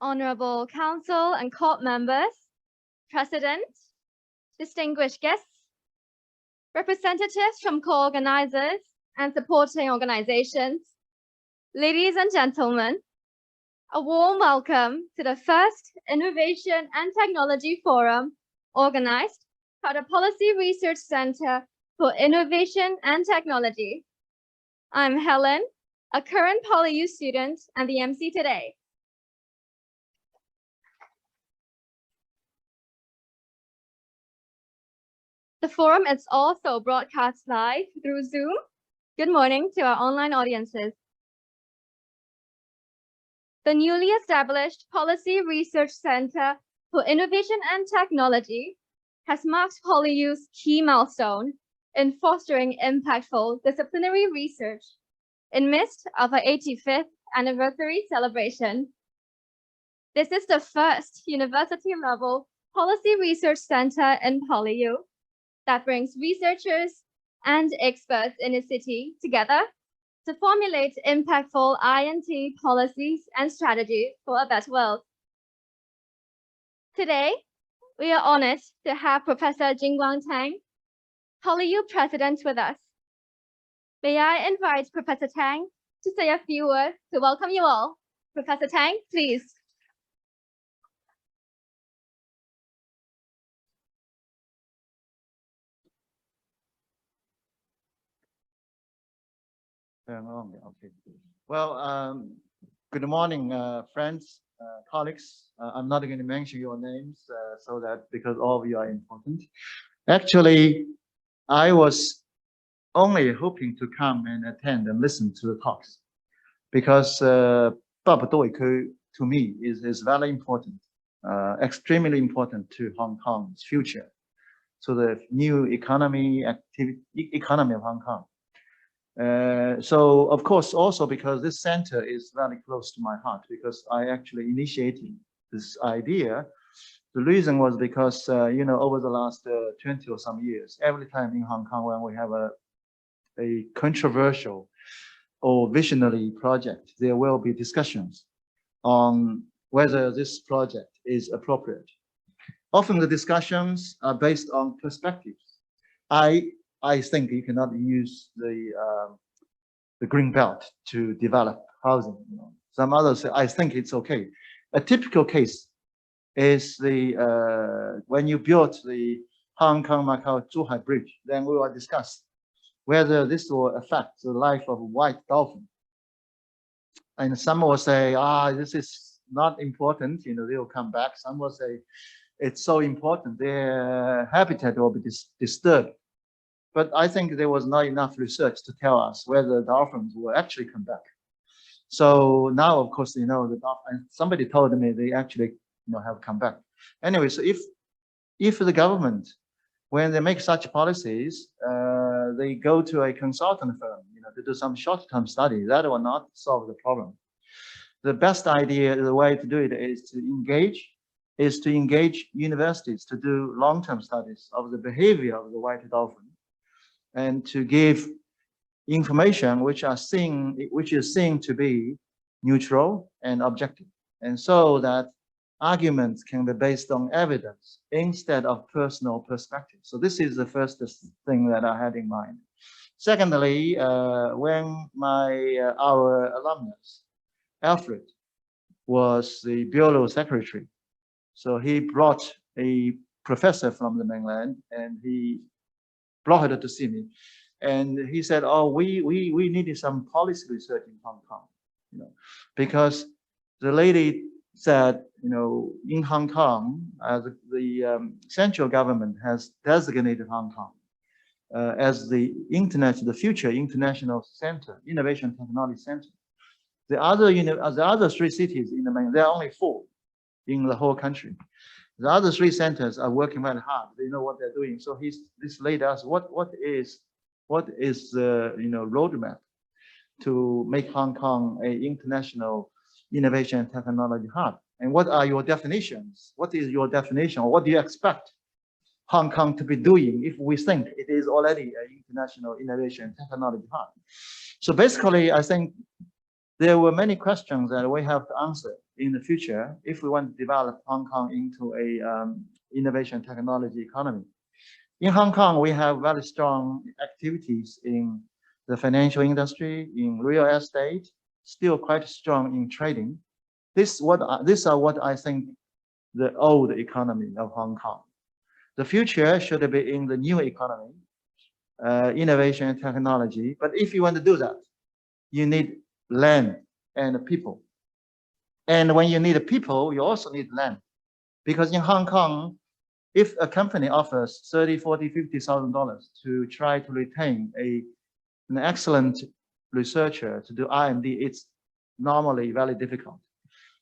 Honorable Council and Court members, President, distinguished guests, representatives from co-organizers and supporting organizations, ladies and gentlemen, a warm welcome to the first Innovation and Technology Forum organized by the Policy Research Center for Innovation and Technology. I'm Helen, a current PolyU student and the MC today. The forum is also broadcast live through Zoom. Good morning to our online audiences. The newly established Policy Research Center for Innovation and Technology has marked PolyU's key milestone in fostering impactful disciplinary research in midst of our 85th anniversary celebration. This is the first university-level policy research center in PolyU that brings researchers and experts in the city together to formulate impactful I&T policies and strategies for a better world. Today, we are honored to have Professor Winnie TANG, PolyU President, with us. May I invite Professor Tang to say a few words to welcome you all. Professor Tang, please. Okay. Well, good morning, friends, colleagues. I'm not going to mention your names so that because all of you are important. Actually, I was only hoping to come and attend and listen to the talks because to me is very important, extremely important to Hong Kong's future, to the new economy of Hong Kong. So of course, also because this center is very close to my heart, because I actually initiated this idea. The reason was because, over the last 20 or some years, every time in Hong Kong when we have a controversial or visionary project, there will be discussions on whether this project is appropriate. Often the discussions are based on perspectives. I think you cannot use the green belt to develop housing. Some others say, I think it's okay. A typical case is when you built the Hong Kong-Macau-Zhuhai Bridge, then we will discuss whether this will affect the life of white dolphin. And some will say, this is not important, they will come back. Some will say, it's so important, their habitat will be disturbed. But I think there was not enough research to tell us whether dolphins will actually come back. So now, of course, the dolphin, somebody told me they actually have come back. Anyway, so if the government, when they make such policies, they go to a consultant firm, to do some short-term study, that will not solve the problem. The best idea, the way to do it is to engage universities to do long-term studies of the behavior of the white dolphin, and to give information which is seen to be neutral and objective, and so that arguments can be based on evidence instead of personal perspective. So this is the first thing that I had in mind. Secondly, when our alumnus Alfred was the bureau secretary, so he brought a professor from the mainland, and he brought her to see me, and he said, we needed some policy research in Hong Kong, because the lady said, in Hong Kong, the central government has designated Hong Kong as the future international center, innovation technology center. The other three cities in the mainland, there are only 4 in the whole country. The other 3 centers are working very hard. They know what they're doing. So this lady asked, what is the roadmap to make Hong Kong an international innovation and technology hub? And what are your definitions? What is your definition? Or what do you expect Hong Kong to be doing if we think it is already an international innovation and technology hub? So basically, I think there were many questions that we have to answer in the future if we want to develop Hong Kong into a innovation technology economy. In Hong Kong, we have very strong activities in the financial industry, in real estate, still quite strong in trading. These are what I think the old economy of Hong Kong. The future should be in the new economy, innovation and technology. But if you want to do that, you need land and people. And when you need people, you also need land. Because in Hong Kong, if a company offers $30,000, $40,000, $50,000 to try to retain an excellent researcher to do R&D, it's normally very difficult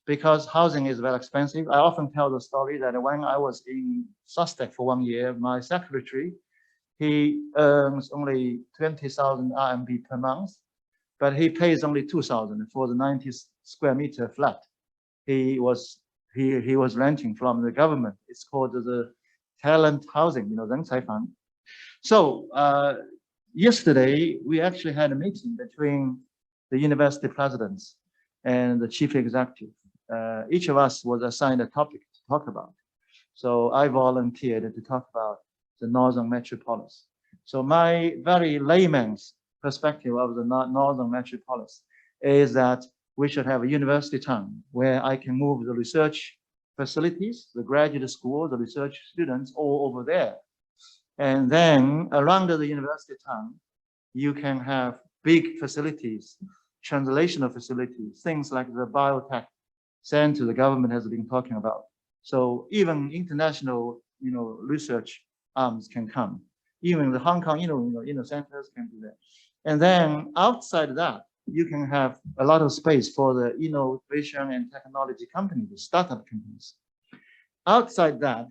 because housing is very expensive. I often tell the story that when I was in Sussex for 1 year, my secretary, he earns only 20,000 RMB per month, but he pays only 2,000 for the 90 square meter flat. He was renting from the government. It's called the talent housing, Reng Cai Fan. So yesterday, we actually had a meeting between the university presidents and the chief executive. Each of us was assigned a topic to talk about. So I volunteered to talk about the Northern Metropolis. So my very layman's perspective of the Northern Metropolis is that we should have a university town where I can move the research facilities, the graduate school, the research students all over there. And then around the university town, you can have big facilities, translational facilities, things like the biotech center the government has been talking about. So even international, research arms can come. Even the Hong Kong, centers can do that. And then outside that, you can have a lot of space for the innovation and technology companies, the startup companies. Outside that,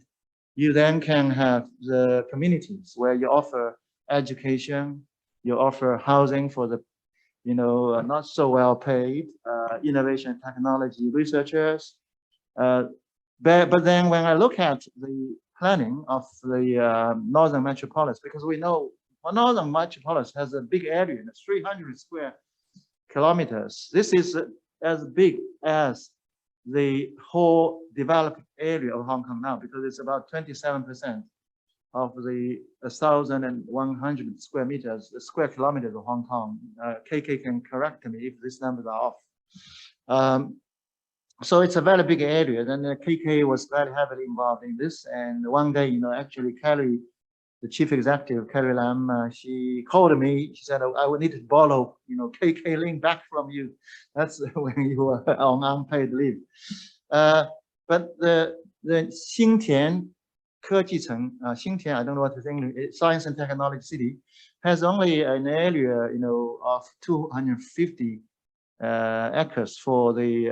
you then can have the communities where you offer education, you offer housing for the, not so well paid innovation technology researchers. But then when I look at the planning of the Northern Metropolis, because we know Northern Metropolis has a big area, 300 square kilometers. This is as big as the whole developed area of Hong Kong now, because it's about 27% of the 1,100 square kilometers of Hong Kong. KK can correct me if these numbers are off. So it's a very big area. Then KK was very heavily involved in this. And one day, actually Carrie, the chief executive, Carrie Lam, she called me. She said, I would need to borrow, KK Ling back from you. That's when you were on unpaid leave. But the Xingtian Kejiceng, Xingtian, I don't know what to think, Science and Technology City, has only an area, of 250 acres for the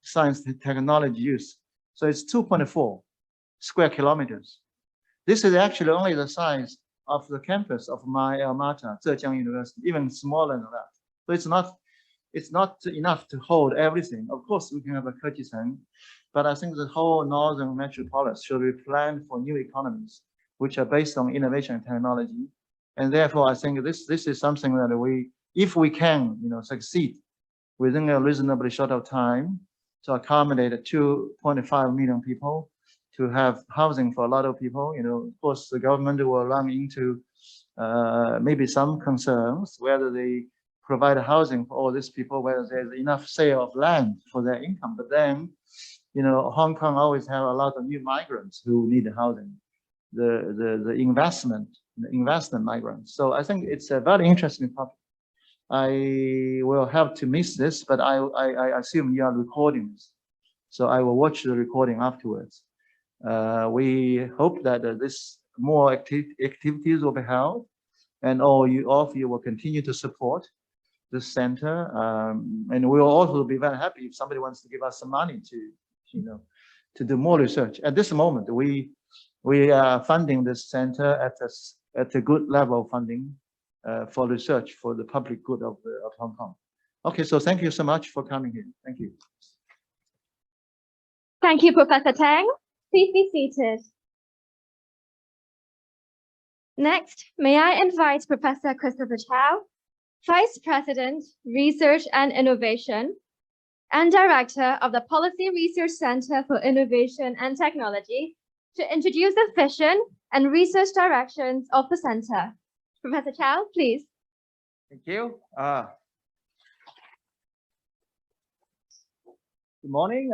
science and technology use. So it's 2.4 square kilometers. This is actually only the size of the campus of my alma mater, Zhejiang University, even smaller than that. So it's not enough to hold everything. Of course, we can have a Kejiceng, but I think the whole Northern Metropolis should be planned for new economies, which are based on innovation and technology. And therefore, I think this is something that if we can, succeed within a reasonably short of time to accommodate 2.5 million people, to have housing for a lot of people, of course, the government will run into maybe some concerns whether they provide housing for all these people, whether there's enough sale of land for their income. But then, Hong Kong always have a lot of new migrants who need housing, the investment migrants. So I think it's a very interesting topic. I will have to miss this, but I assume you are recording this. So I will watch the recording afterwards. We hope that this more activities will be held, and all of you will continue to support this center. And we will also be very happy if somebody wants to give us some money to do more research. At this moment, we are funding this center at a good level of funding for research for the public good of Hong Kong. Okay, so thank you so much for coming here. Thank you. Thank you, Professor Tang. Please be seated. Next, may I invite Professor Christopher Chow, Vice President, Research and Innovation and Director of the Policy Research Center for Innovation and Technology, to introduce the vision and research directions of the center. Professor Chow, please. Thank you. Good morning,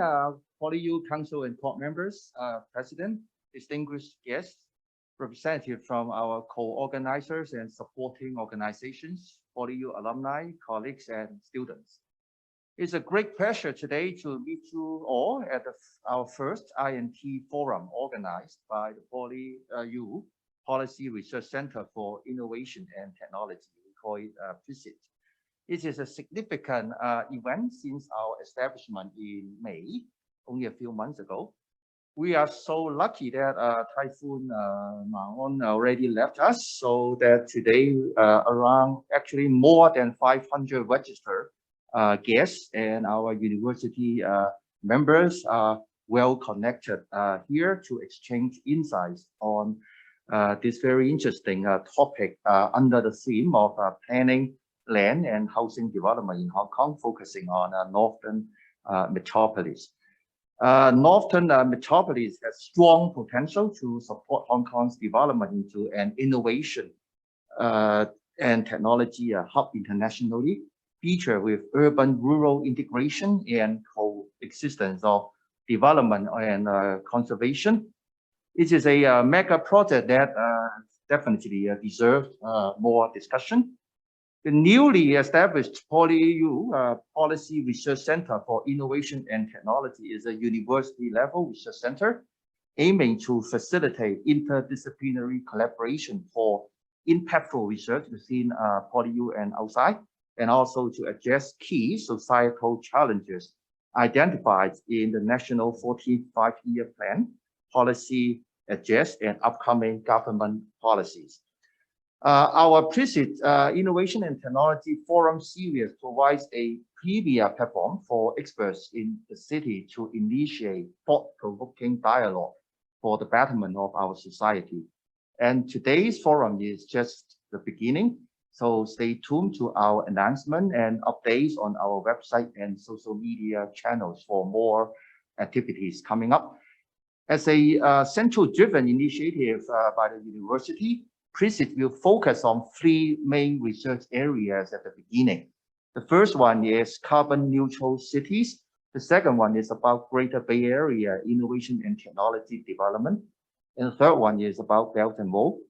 PolyU Council and Court members, President, distinguished guests, representatives from our co-organizers and supporting organizations, PolyU alumni, colleagues, and students. It's a great pleasure today to meet you all at our first INT forum organized by the PolyU Policy Research Center for Innovation and Technology. We call it PReCIT. It is a significant event since our establishment in May, only a few months ago. We are so lucky that Typhoon Maon already left us, so that today around actually more than 500 registered guests and our university members are well connected here to exchange insights on this very interesting topic under the theme of planning, land and housing development in Hong Kong, focusing on Northern metropolis. Northern metropolis has strong potential to support Hong Kong's development into an innovation and technology hub internationally, featured with urban-rural integration and coexistence of development and conservation. It is a mega project that definitely deserves more discussion. The newly established PolyU Policy Research Center for Innovation and Technology is a university-level research center aiming to facilitate interdisciplinary collaboration for impactful research within PolyU and outside, and also to address key societal challenges identified in the National 14th Five-Year Plan, policy address, and upcoming government policies. Our PReCIT Innovation and Technology Forum Series provides a premier platform for experts in the city to initiate thought-provoking dialogue for the betterment of our society. And today's forum is just the beginning, so stay tuned to our announcement and updates on our website and social media channels for more activities coming up. As a central-driven initiative by the university, PReCIT will focus on three main research areas at the beginning. The first one is carbon-neutral cities. The second one is about Greater Bay Area innovation and technology development. And the third one is about Belt and Road.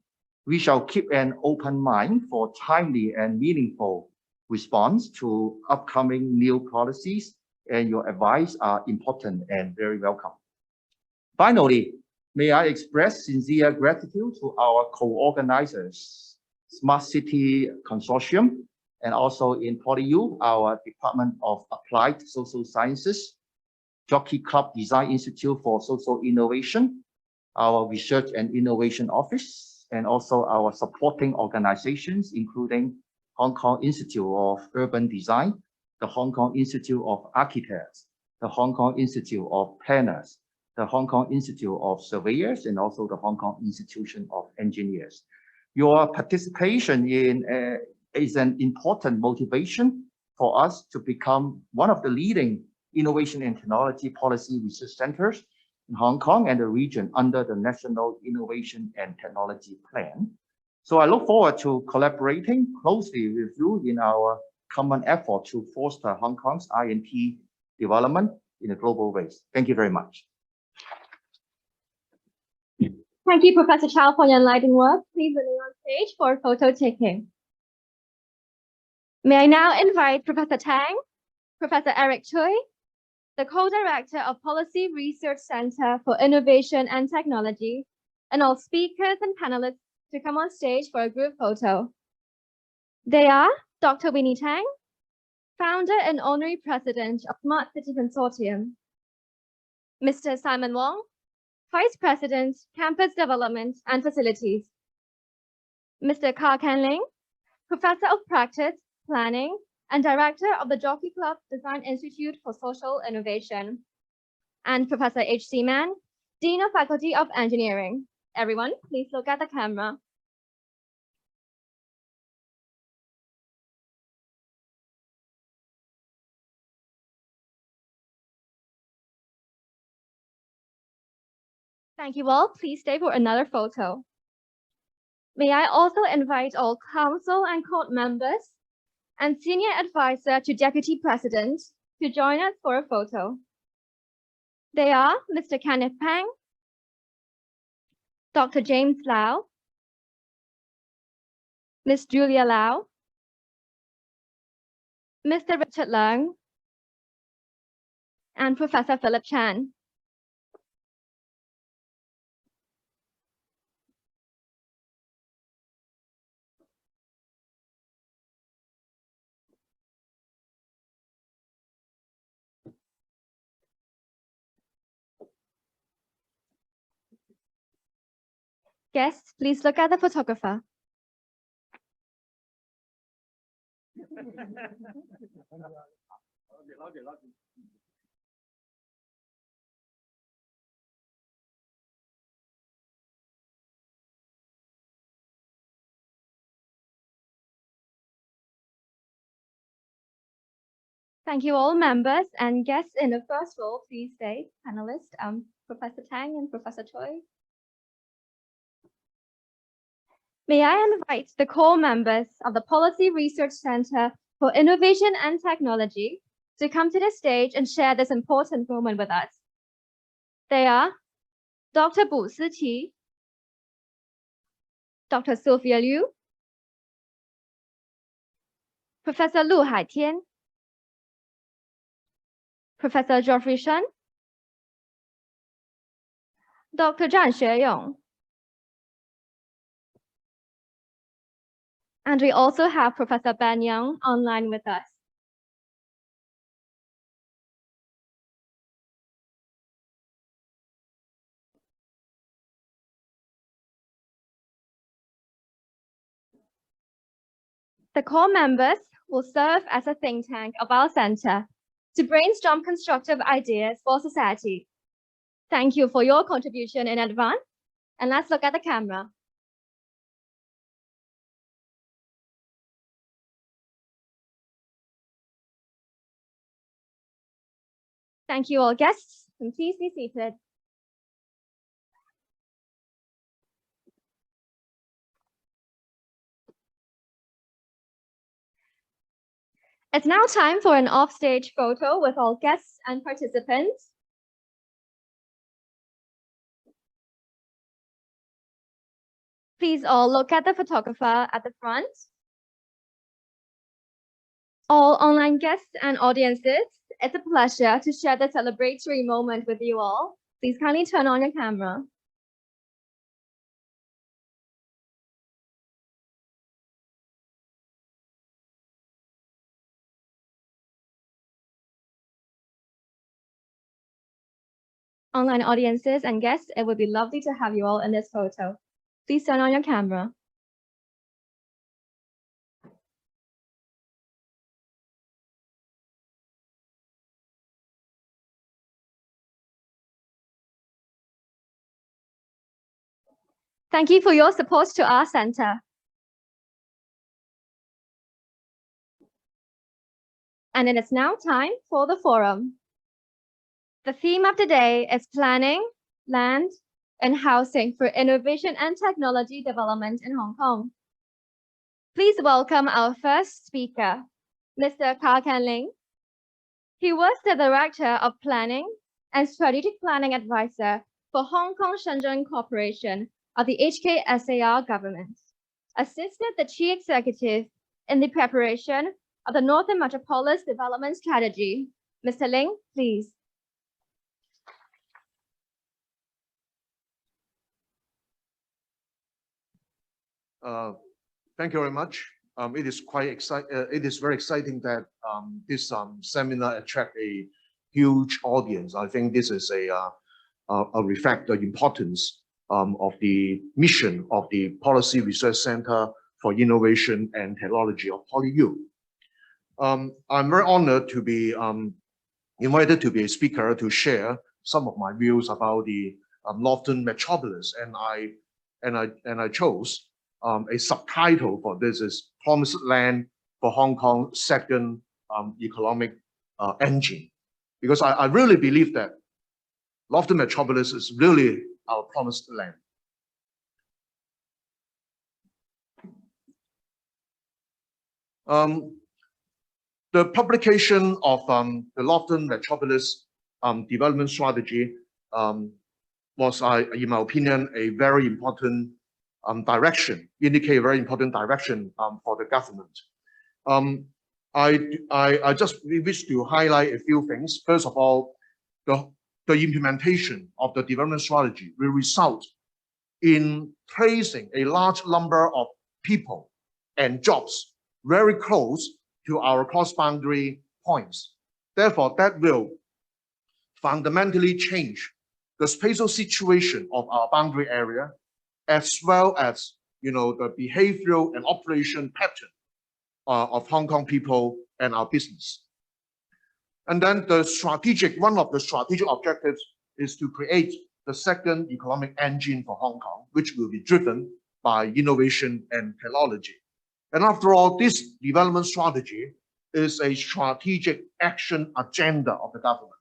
We shall keep an open mind for timely and meaningful response to upcoming new policies, and your advice are important and very welcome. Finally, may I express sincere gratitude to our co-organizers, Smart City Consortium, and also in PolyU, our Department of Applied Social Sciences, Jockey Club Design Institute for Social Innovation, our Research and Innovation Office, and also our supporting organizations, including Hong Kong Institute of Urban Design, the Hong Kong Institute of Architects, the Hong Kong Institute of Planners, the Hong Kong Institute of Surveyors, and also the Hong Kong Institution of Engineers. Your participation is an important motivation for us to become one of the leading innovation and technology policy research centers in Hong Kong and the region under the National Innovation and Technology Plan. So I look forward to collaborating closely with you in our common effort to foster Hong Kong's INT development in a global ways. Thank you very much. Thank you, Professor Chow, for your enlightening work. Please remain on stage for photo taking. May I now invite Professor Tang, Professor Eric Choi, the co-director of Policy Research Center for Innovation and Technology, and all speakers and panelists to come on stage for a group photo. They are Dr. Winnie Tang, founder and honorary president of Smart City Consortium, Mr. Simon Wong, Vice President, Campus Development and Facilities, Mr. Kar Kan Ling, Professor of Practice, Planning, and Director of the Jockey Club Design Institute for Social Innovation, and Professor H.C. Mann, Dean of Faculty of Engineering. Everyone, please look at the camera. Thank you all. Please stay for another photo. May I also invite all council and court members and senior advisor to Deputy President to join us for a photo. They are Mr. Kenneth Pang, Dr. James Lau, Ms. Julia Lau, Mr. Richard Leung, and Professor Philip Chan. Guests, please look at the photographer. Thank you all members and guests in the first row. Please stay, panelists, Professor Tang and Professor Choi. May I invite the core members of the Policy Research Center for Innovation and Technology to come to the stage and share this important moment with us. They are Dr. Bu Siqi, Dr. Sophia Liu, Professor Lu Haitian, Professor Geoffrey Shen, Dr. Zhang Xueyong. And we also have Professor Ben Yang online with us. The core members will serve as a think tank of our center to brainstorm constructive ideas for society. Thank you for your contribution in advance. And let's look at the camera. Thank you all guests, and please be seated. It's now time for an offstage photo with all guests and participants. Please all look at the photographer at the front. All online guests and audiences, it's a pleasure to share the celebratory moment with you all. Please kindly turn on your camera. Online audiences and guests, it would be lovely to have you all in this photo. Please turn on your camera. Thank you for your support to our center. And it is now time for the forum. The theme of the day is planning, land, and housing for innovation and technology development in Hong Kong. Please welcome our first speaker, Mr. Kar Kan LING. He was the Director of Planning and Strategic Planning Advisor for Hong Kong Shenzhen Corporation of the HKSAR government, assisted the Chief Executive in the preparation of the Northern Metropolis Development Strategy. Mr. Ling, please. Thank you very much. It is very exciting that this seminar attract a huge audience. I think this is a reflect the importance of the mission of the Policy Research Center for Innovation and Technology of PolyU. I'm very honored to be invited to be a speaker to share some of my views about the Northern Metropolis, and I chose a subtitle for this is Promised Land for Hong Kong's second economic engine, because I really believe that Northern Metropolis is really our promised land. The publication of the Lofton Metropolis development strategy was, in my opinion, a very important direction, indicate a very important direction for the government. I just wish to highlight a few things. First of all, the implementation of the development strategy will result in placing a large number of people and jobs very close to our cross-boundary points. Therefore, that will fundamentally change the spatial situation of our boundary area, as well as the behavioral and operation pattern of Hong Kong people and our business. And then one of the strategic objectives is to create the second economic engine for Hong Kong, which will be driven by innovation and technology. And after all, this development strategy is a strategic action agenda of the government.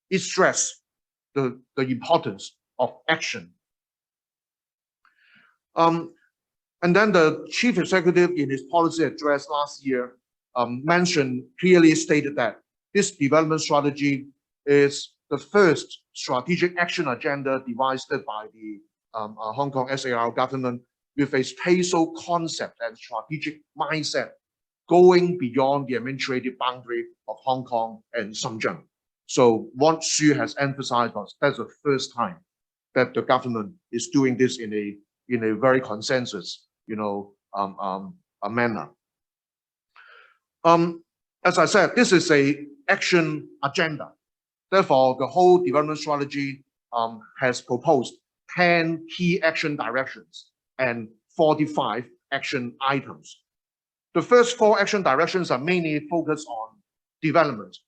It stresses the importance of action. And then the chief executive in his policy address last year clearly stated that this development strategy is the first strategic action agenda devised by the Hong Kong SAR government with a spatial concept and strategic mindset going beyond the administrative boundary of Hong Kong and Shenzhen. So what Xu has emphasized was that's the first time that the government is doing this in a very consensus, a manner. As I said, this is a action agenda. Therefore, the whole development strategy has proposed 10 key action directions and 45 action items. The first 4 action directions are mainly focused on development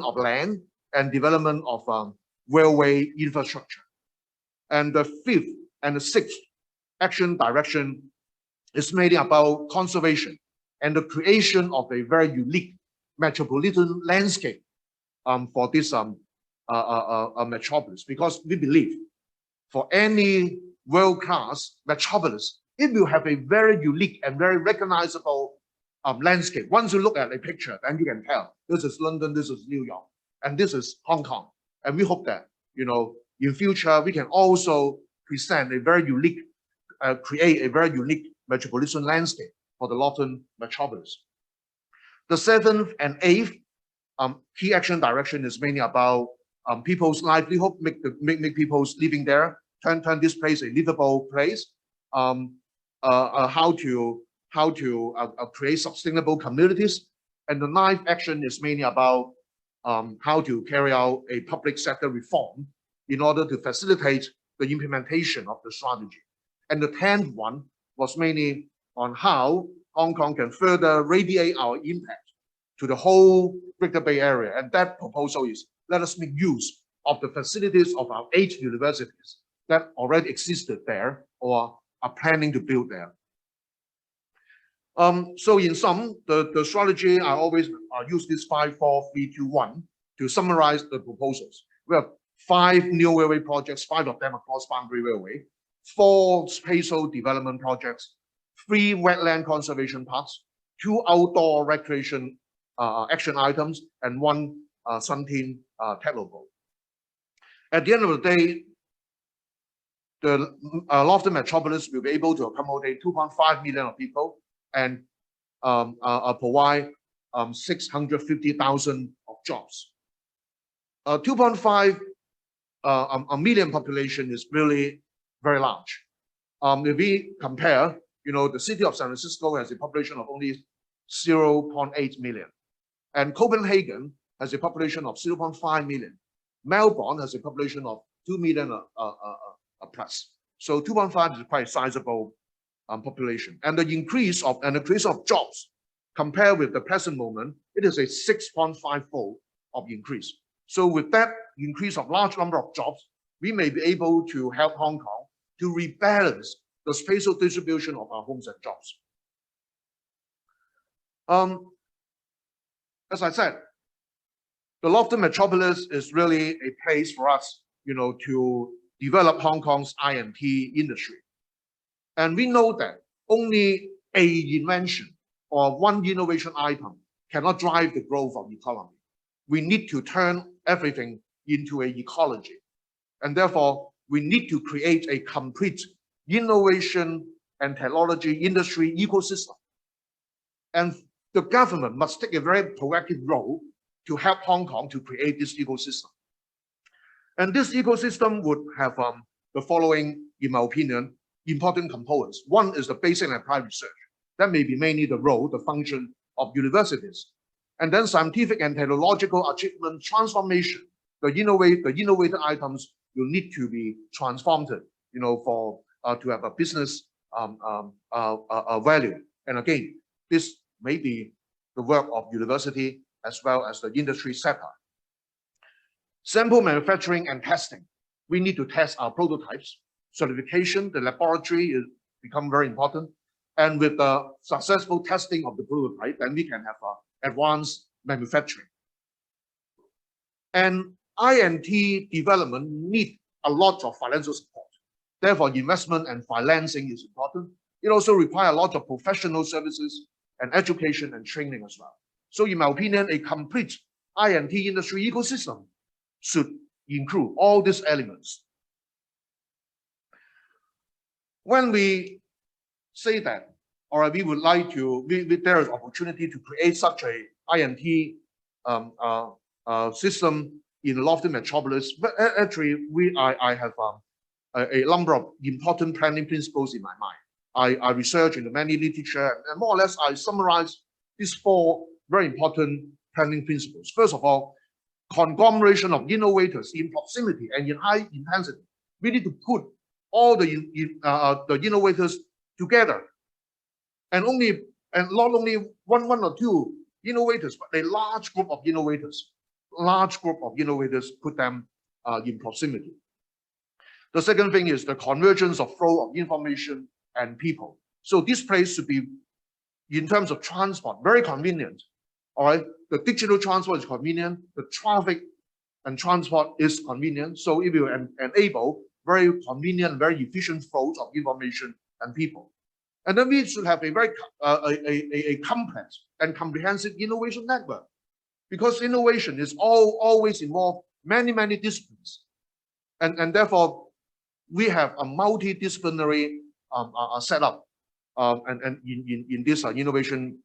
of land and development of railway infrastructure. And the 5th and the 6th action direction is mainly about conservation and the creation of a very unique metropolitan landscape for this metropolis, because we believe for any world-class metropolis, it will have a very unique and very recognizable landscape. Once you look at a picture, then you can tell this is London, this is New York, and this is Hong Kong. And we hope that, in future, we can also present a very unique, create a very unique metropolitan landscape for the Lofton metropolis. The 7th and 8th key action direction is mainly about people's livelihood, make people's living there, turn this place a livable place, how to create sustainable communities. And the 9th action is mainly about how to carry out a public sector reform in order to facilitate the implementation of the strategy. And the 10th one was mainly on how Hong Kong can further radiate our impact to the whole Greater Bay Area. And that proposal is, let us make use of the facilities of our 8 universities that already existed there or are planning to build there. So in sum, the strategy, I always use this 5, 4, 3, 2, 1 to summarize the proposals. We have 5 new railway projects, 5 of them across boundary railway, 4 spatial development projects, 3 wetland conservation parks, 2 outdoor recreation action items, and 1 Sunteen technoboat. At the end of the day, the Lofton metropolis will be able to accommodate 2.5 million of people and provide 650,000 of jobs. 2.5 million population is really very large. If we compare, the city of San Francisco has a population of only 0.8 million, and Copenhagen has a population of 0.5 million. Melbourne has a population of 2 million plus. So 2.5 is quite a sizable population. And the increase of jobs compared with the present moment, it is a 6.5-fold of increase. So with that increase of large number of jobs, we may be able to help Hong Kong to rebalance the spatial distribution of our homes and jobs. As I said, the Lofton metropolis is really a place for us, to develop Hong Kong's I&T industry. And we know that only a invention or one innovation item cannot drive the growth of the economy. We need to turn everything into an ecology. And therefore, we need to create a complete innovation and technology industry ecosystem. And the government must take a very proactive role to help Hong Kong to create this ecosystem. And this ecosystem would have the following, in my opinion, important components. One is the basic and applied research. That may be mainly the role, the function of universities. And then scientific and technological achievement transformation. The innovative items will need to be transformed, for to have a business value. And again, this may be the work of university as well as the industry sector. Sample manufacturing and testing. We need to test our prototypes. Certification, the laboratory is become very important. And with the successful testing of the prototype, then we can have advanced manufacturing. And I&T development need a lot of financial support. Therefore, investment and financing is important. It also requires a lot of professional services and education and training as well. So in my opinion, a complete I&T industry ecosystem should include all these elements. When we say that, or we would like to, there is opportunity to create such a I&T system in Lofty Metropolis, but actually I have a number of important planning principles in my mind. I research in the many literature, and more or less I summarize these 4 very important planning principles. First of all, conglomeration of innovators in proximity and in high intensity. We need to put all the innovators together, and not only one or two innovators, but a large group of innovators. Put them in proximity. The second thing is the convergence of flow of information and people. So this place should be, in terms of transport, very convenient. All right, the digital transport is convenient. The traffic and transport is convenient. So it will enable very convenient, very efficient flows of information and people. And then we should have a very complex and comprehensive innovation network, because innovation is always involved many disciplines, and therefore we have a multidisciplinary setup and in this innovation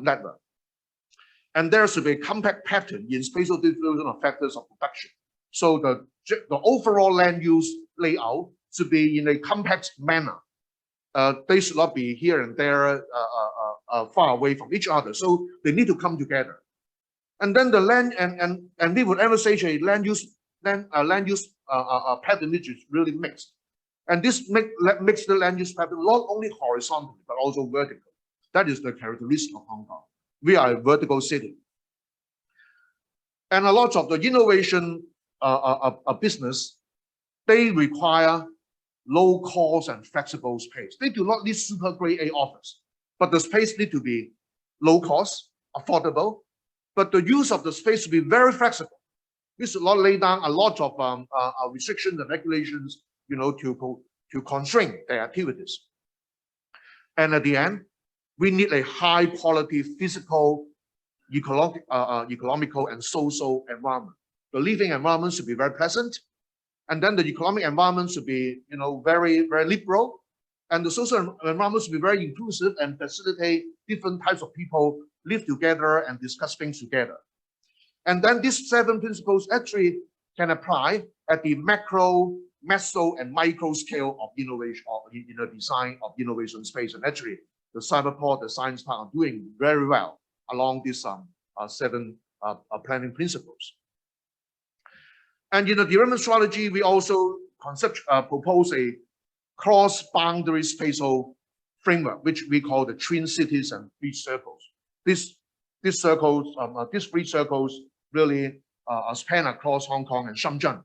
network. And there should be a compact pattern in spatial distribution of factors of production. So the overall land use layout should be in a compact manner. They should not be here and there far away from each other. So they need to come together. And then the land and we would envisage a land use pattern which is really mixed. And this makes the land use pattern not only horizontal but also vertical. That is the characteristic of Hong Kong. We are a vertical city. And a lot of the innovation business, they require low cost and flexible space. They do not need super grade A office, but the space need to be low cost, affordable, but the use of the space should be very flexible. We should not lay down a lot of restrictions and regulations, to constrain their activities. And at the end, we need a high quality physical, economical and social environment. The living environment should be very pleasant. And then the economic environment should be, very liberal. And the social environment should be very inclusive and facilitate different types of people live together and discuss things together. And then these 7 principles actually can apply at the macro, meso, and micro scale of innovation, or in the design of innovation space. And actually, the Cyberport, the Science Park are doing very well along these 7 planning principles. And in the development strategy, we also propose a cross-boundary spatial framework, which we call the twin cities and 3 circles. These 3 circles really span across Hong Kong and Shenzhen.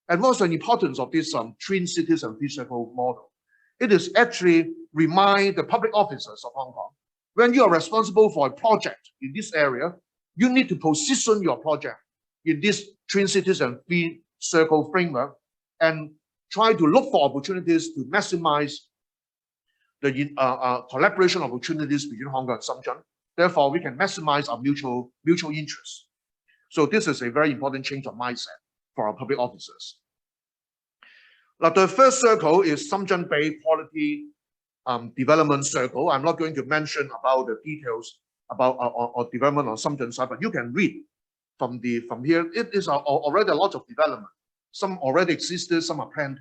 And what's the importance of this twin cities and 3 circle model? It is actually remind the public officers of Hong Kong, when you are responsible for a project in this area, you need to position your project in this twin cities and 3 circle framework and try to look for opportunities to maximize the collaboration opportunities between Hong Kong and Shenzhen. Therefore, we can maximize our mutual interests. So this is a very important change of mindset for our public officers. Now, the first circle is Shenzhen Bay Quality Development Circle. I'm not going to mention about the details about our development on Shenzhen side, but you can read from here. It is already a lot of development. Some already existed, some are planned.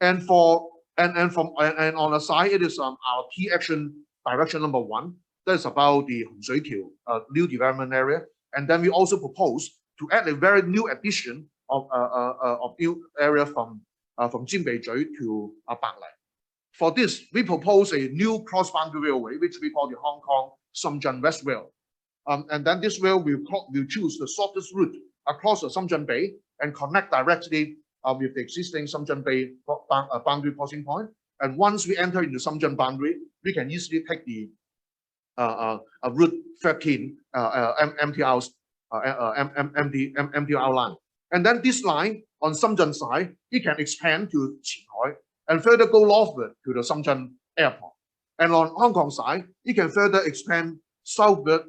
And on the side, it is our key action direction number 1. That's about the Hong Shui Kiu new development area. And then we also propose to add a very new addition of new area from Jinbei to Banglai. For this, we propose a new cross-boundary railway, which we call the Hong Kong Shenzhen West Rail. And then this rail will choose the shortest route across the Shenzhen Bay and connect directly with the existing Shenzhen Bay boundary crossing point. And once we enter into Shenzhen boundary, we can easily take the Route 13 MTR line. And then this line on Shenzhen side, it can expand to Qinghai and further go northward to the Shenzhen airport. And on Hong Kong side, it can further expand southward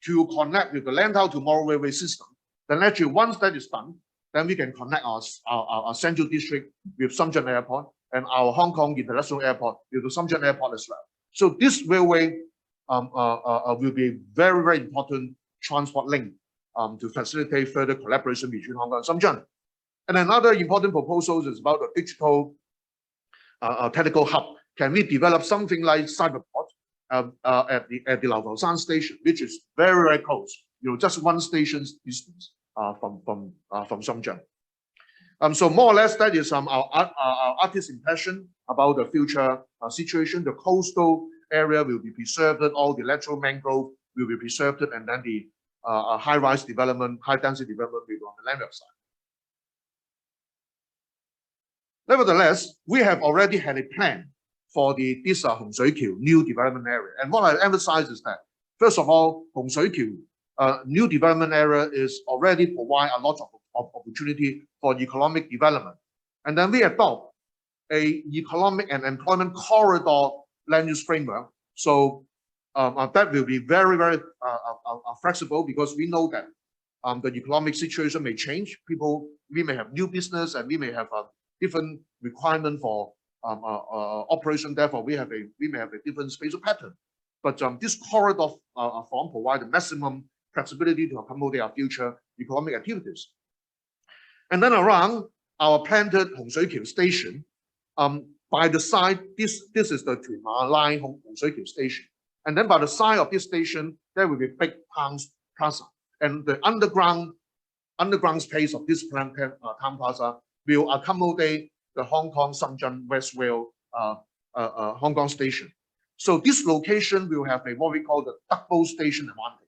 to connect with the Lantau Tomorrow railway system. Then actually, once that is done, then we can connect our central district with Shenzhen airport and our Hong Kong International Airport with the Shenzhen airport as well. So this railway will be a very, very important transport link to facilitate further collaboration between Hong Kong and Shenzhen. And another important proposal is about a digital technical hub. Can we develop something like cyberport at the Lau Fau Shan station, which is very, very close, just one station's distance from Shenzhen. So more or less, that is our artist's impression about the future situation. The coastal area will be preserved, all the lateral mangrove will be preserved, and then the high-rise development, high-density development will be on the landward side. Nevertheless, we have already had a plan for this Hong Shui Kiu new development area. And what I emphasize is that, first of all, Hong Shui Kiu new development area is already provide a lot of opportunity for economic development. And then we adopt a economic and employment corridor land use framework. So that will be very, very flexible, because we know that the economic situation may change. We may have new business, and we may have a different requirement for operation. Therefore, we may have a different spatial pattern. But this corridor form provides the maximum flexibility to accommodate our future economic activities. And then around our planned Hong Shui Kiu station, by the side, this is the Tuen Line Hong Shui Kiu station. And then by the side of this station, there will be big town plaza. And the underground space of this town plaza will accommodate the Hong Kong Shenzhen West Rail Hong Kong station. So this location will have what we call the double station advantage.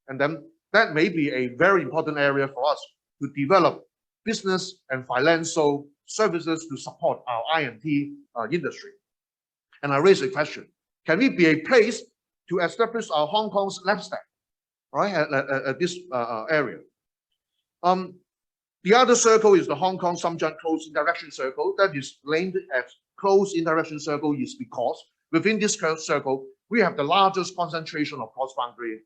And then that may be a very important area for us to develop business and financial services to support our I&T industry. And I raise a question: can we be a place to establish our Hong Kong's lab stack, right, at this area? The other circle is the Hong Kong Shenzhen Close Interaction Circle. That is named as Close Interaction Circle is because within this circle, we have the largest concentration of cross-boundary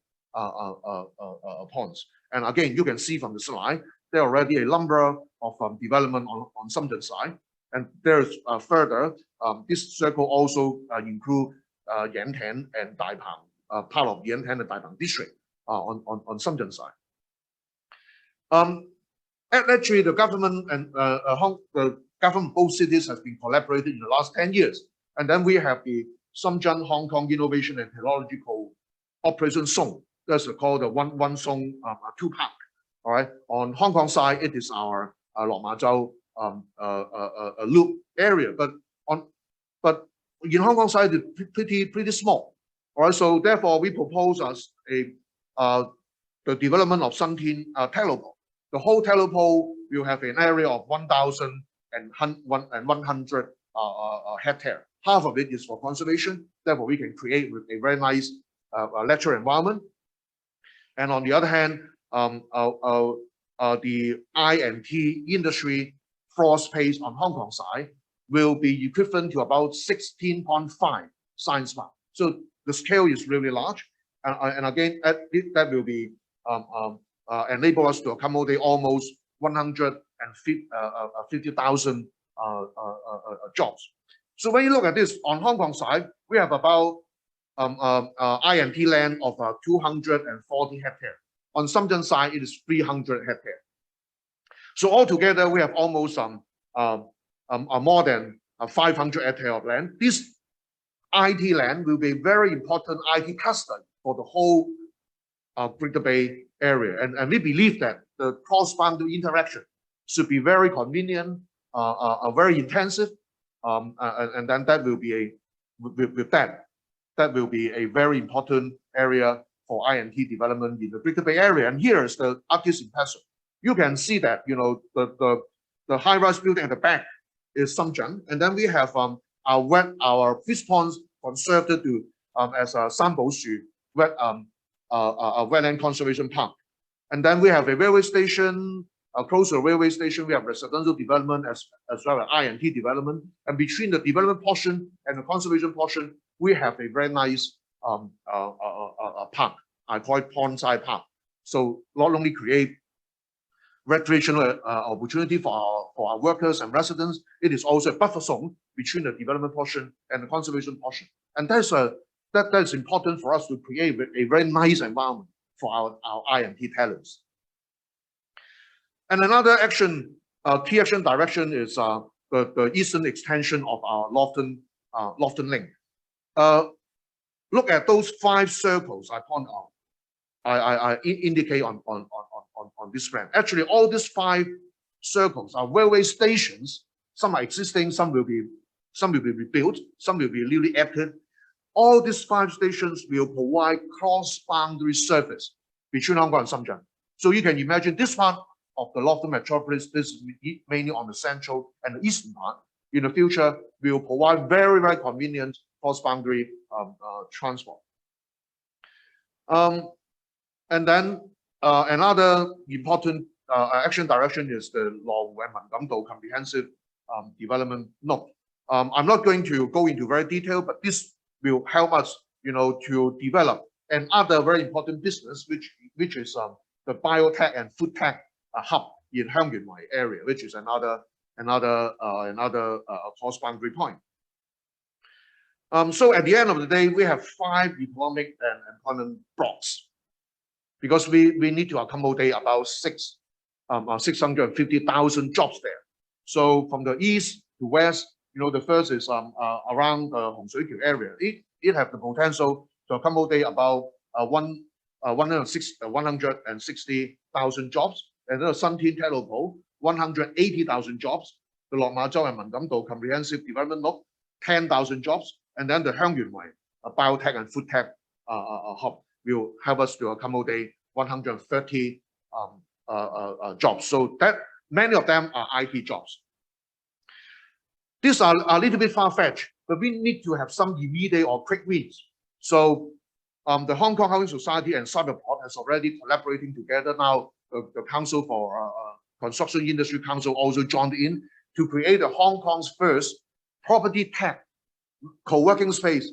points. And again, you can see from the slide, there are already a number of development on Shenzhen side. And there's further, this circle also include Yantian and Daipang, part of Yantian and Daipang district on Shenzhen side. Actually, the government and the government both cities has been collaborating in the last 10 years. And then we have the Shenzhen Hong Kong Innovation and Technology Cooperation Zone. That's called the one zone, two park. All right. On Hong Kong side, it is our Lok Ma Chau loop area. But in Hong Kong side, it's pretty small. All right. So therefore, we propose as the development of Shantin Telopole. The whole Telopole will have an area of 1,100 hectares. Half of it is for conservation. Therefore, we can create with a very nice natural environment. And on the other hand, the I&T industry floor space on Hong Kong side will be equivalent to about 16.5 science park. So the scale is really large, and again, that will be enable us to accommodate almost 150,000 jobs. So when you look at this on Hong Kong side, we have about I&T land of 240 hectares. On Shenzhen side, it is 300 hectares. So altogether, we have almost more than 500 hectares of land. This IT land will be very important IT cluster for the whole Greater Bay area. And we believe that the cross-boundary interaction should be very convenient, very intensive, and then that will be that will be a very important area for I&T development in the Greater Bay area. And here is the artist impression. You can see that, you know, the high-rise building at the back is Shenzhen, and then we have our fish ponds conserved to as a Sanboshu wetland conservation park. And then we have a railway station, close to a railway station, we have residential development as well as I&T development. And between the development portion and the conservation portion, we have a very nice park. I call it pondside park. So not only create recreational opportunity for our workers and residents, it is also a buffer zone between the development portion and the conservation portion. And that's important for us to create a very nice environment for our I&T talents. And another key action direction is the eastern extension of our Lofton Link. Look at those 5 circles I point out. I indicate on this plan. Actually, all these 5 circles are railway stations. Some are existing, some will be rebuilt, some will be newly added. All these 5 stations will provide cross-boundary service between Hong Kong and Shenzhen. So you can imagine this part of the Lofton metropolis, this is mainly on the central and the eastern part, in the future will provide very, very convenient cross-boundary transport. And then another important action direction is the Long Wen Kam Dao comprehensive development node. I'm not going to go into very detail, but this will help us, you know, to develop another very important business, which is the biotech and food tech hub in Hangzhou area, which is another cross-boundary point. So at the end of the day, we have 5 economic and employment blocks, because we need to accommodate about 650,000 jobs there. So from the east to west, you know, the first is around the Hong Kong area. It have the potential to accommodate about 160,000 jobs. And then the Suntin Telopo, 180,000 jobs. The Lok Ma Zhou and Man Kam Dao comprehensive development node, 10,000 jobs. And then the Hangzhou biotech and food tech hub will help us to accommodate 130 jobs. So that many of them are IT jobs. These are a little bit far-fetched, but we need to have some immediate or quick wins. So the Hong Kong Housing Society and Cyberport has already collaborating together. Now the Council for Construction Industry Council also joined in to create a Hong Kong's first property tech co-working space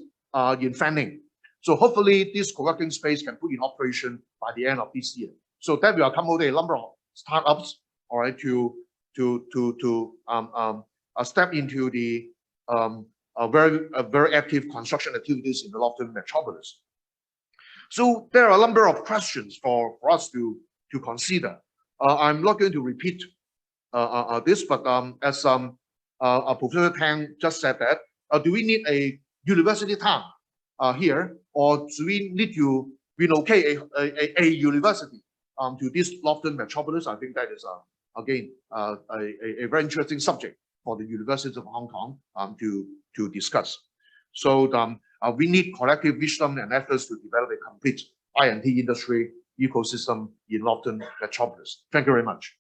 in Fanning. So hopefully this co-working space can put in operation by the end of this year. So that will accommodate a number of startups, all right, to step into the very active construction activities in the Lofton metropolis. So there are a number of questions for us to consider. I'm not going to repeat this, but as Professor Tang just said that, do we need a university town here, or do we need to relocate a university to this Lofton metropolis? I think that is again a very interesting subject for the University of Hong Kong to discuss. So we need collective wisdom and efforts to develop a complete I&T industry ecosystem in Lofton metropolis. Thank you very much.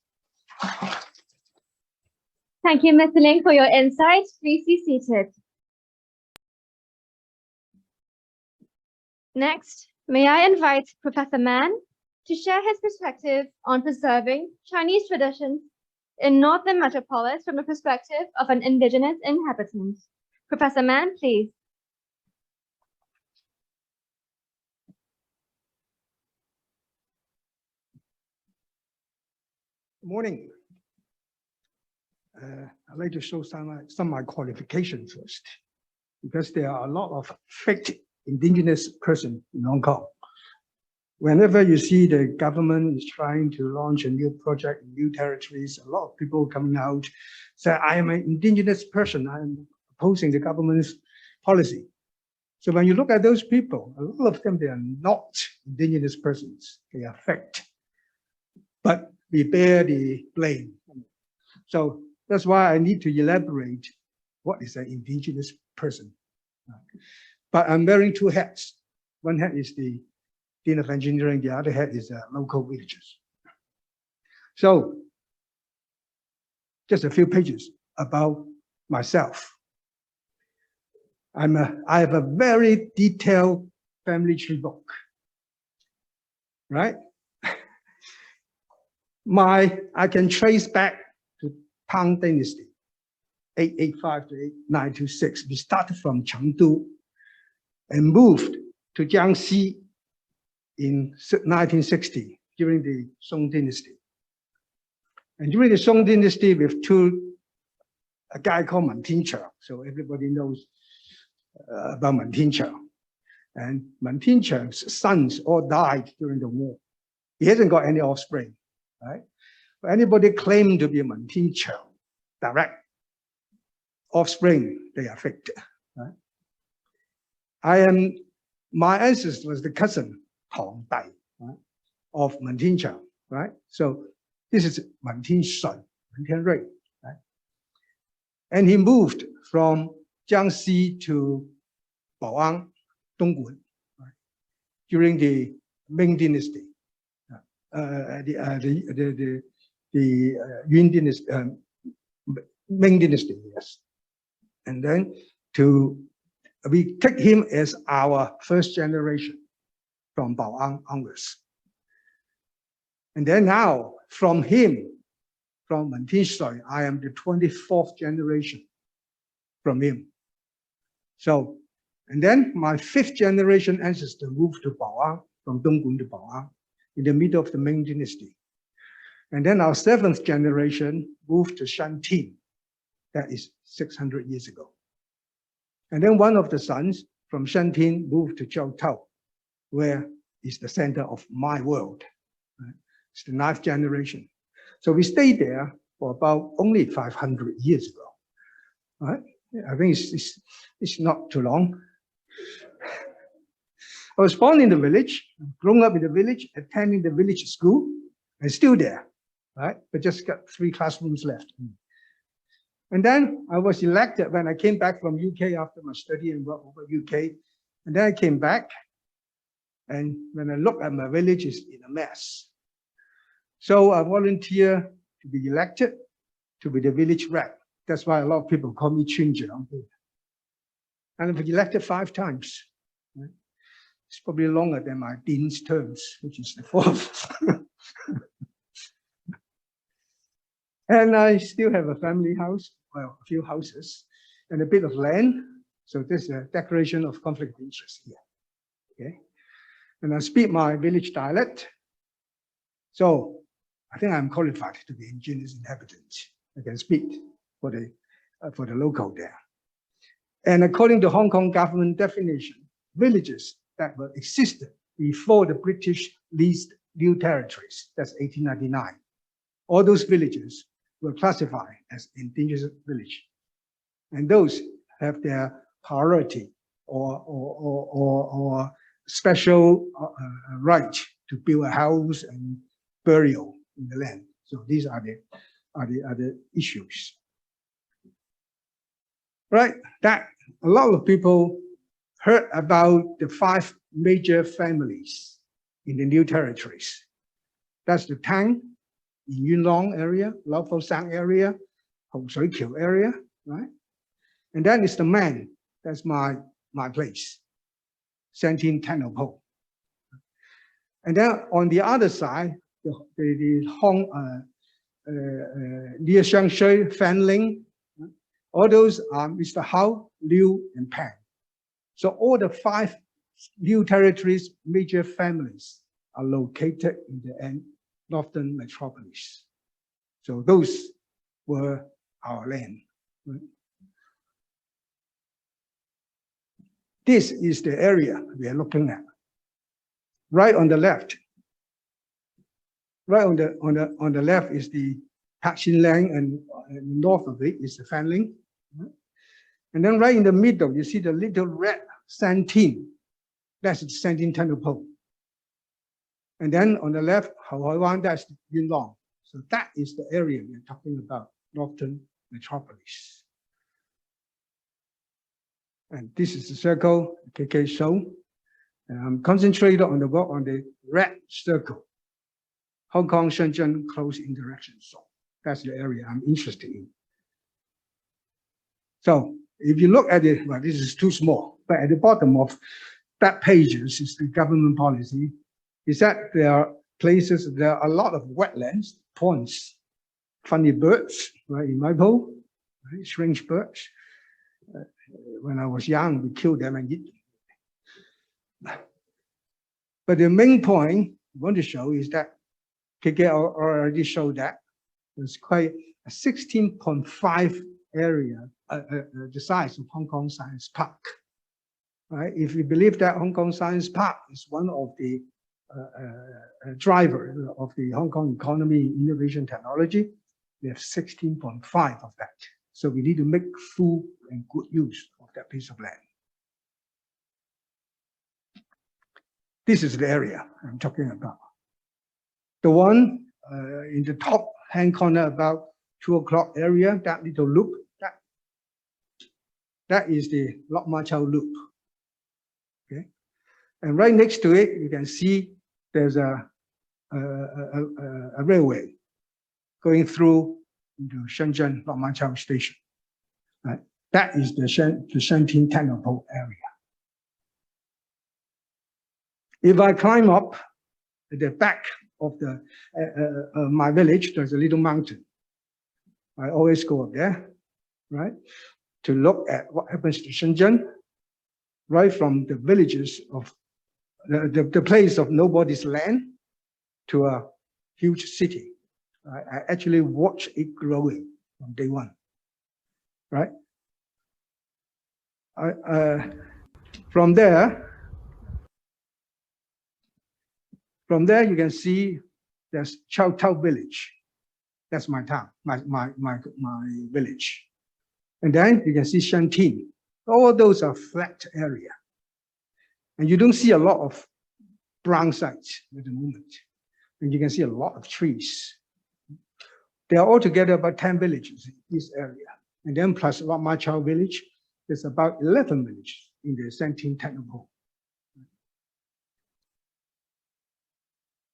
Thank you, Mr. Ling, for your insights. Please be seated. Next, may I invite Professor Man to share his perspective on preserving Chinese traditions in Northern Metropolis from the perspective of an indigenous inhabitant. Professor Mann, please. Good morning. I'd like to show some of my qualifications first, because there are a lot of fake indigenous persons in Hong Kong. Whenever you see the government is trying to launch a new project in new territories, a lot of people coming out say, I am an indigenous person, I am opposing the government's policy. So when you look at those people, a lot of them, they are not indigenous persons, they are fake. But we bear the blame. So that's why I need to elaborate what is an indigenous person. But I'm wearing two hats. One hat is the Dean of Engineering, the other hat is local villagers. So just a few pages about myself. I have a very detailed family tree book, right? I can trace back to Tang Dynasty, 885 to 926. We started from Chengdu and moved to Jiangxi in 1960 during the Song Dynasty. And during the Song Dynasty, we have a guy called Man Tinchang. So everybody knows about Man Tinchang. And Man Tinchang's sons all died during the war. He hasn't got any offspring, right? But anybody claiming to be a Man Tinchang direct offspring, they are fake, right? My ancestor was the cousin Hong Dai, right, of Man Tinchang, right? So this is Man Tingshui, Man Tianrui, right? And he moved from Jiangxi to Bao'an, Dongguan, right, during the Ming Dynasty, the Yun Dynasty, Ming Dynasty, yes. And then we take him as our first generation from Bao'an onwards. And then now, from him, from Man Tingshui, I am the 24th generation from him. So, and then my 5th generation ancestor moved to Bao'an, from Dongguan to Bao'an, in the middle of the Ming Dynasty. And then our 7th generation moved to Shantin, that is 600 years ago. And then one of the sons from Shantin moved to Jiaotao, where is the center of my world. Right? It's the 9th generation. So we stayed there for about only 500 years ago. Right? I think it's not too long. I was born in the village, grown up in the village, attending the village school, and still there, right? But just got 3 classrooms left. And then I was elected when I came back from UK after my study and work over UK. And then I came back, and when I look at my village, it's in a mess. So I volunteered to be elected to be the village rep. That's why a lot of people call me Chunjiang. And I've been elected 5 times. Right? It's probably longer than my dean's terms, which is the 4th. And I still have a family house, well, a few houses, and a bit of land. So this is a declaration of conflict of interest here. Okay. And I speak my village dialect. So I think I'm qualified to be indigenous inhabitant. I can speak for the local there. And according to Hong Kong government definition, villages that were existed before the British leased new territories, that's 1899. All those villages were classified as indigenous village. And those have their priority or special right to build a house and burial in the land. So these are the issues. Right, that a lot of people heard about the 5 major families in the new territories. That's the Tang in Yuen Long area, Lau Fau Sang area, Hong Shui Kiu area, right? And then it's the Man, that's my place, Shantin Tennopo. And then on the other side, the near Shangshui, Fanling. All those are Mr. Hao, Liu, and Pan. So all the 5 new territories, major families are located in the northern metropolis. So those were our land. Right? This is the area we are looking at. Right on the left. Right on the left is the Kar Kan LIng, and north of it is the Fanling. And then right in the middle, you see the little red sandtin. That's the sandtin temple. And then on the left, Hawaii, that's Yunlong. So that is the area we're talking about, northern metropolis. And this is the circle KK shown. And I'm concentrated on the work on the red circle. Hong Kong, Shenzhen, close interaction zone. That's the area I'm interested in. So if you look at it, well, this is too small, but at the bottom of that page is the government policy, is that there are places, there are a lot of wetlands, ponds, funny birds, right, in my pool, right, strange birds. When I was young, we killed them and eat them. But the main point I want to show is that KK already showed that there's quite a 16.5 area, the size of Hong Kong Science Park. Right? If you believe that Hong Kong Science Park is one of the driver of the Hong Kong economy, innovation, technology, we have 16.5 of that. So we need to make full and good use of that piece of land. This is the area I'm talking about. The one in the top hand corner about 2 o'clock area, that little loop, that is the Lok Ma Chau loop. Okay, and right next to it, you can see there's a railway going through into Shenzhen Lok Ma Chau station. Right, that is the Shantin Technopole area. If I climb up at the back of the my village, there's a little mountain. I always go up there, right, to look at what happens to Shenzhen, right from the villages of the place of nobody's land to a huge city. I actually watch it growing from day one, right? From there, you can see there's Chow Tau village. That's my town, my village. And then you can see Shantin. All those are flat area. And you don't see a lot of brown sites at the moment. And you can see a lot of trees. There are altogether about 10 villages in this area. And then plus Lok Ma Chau village, there's about 11 villages in the Shantin Technopole.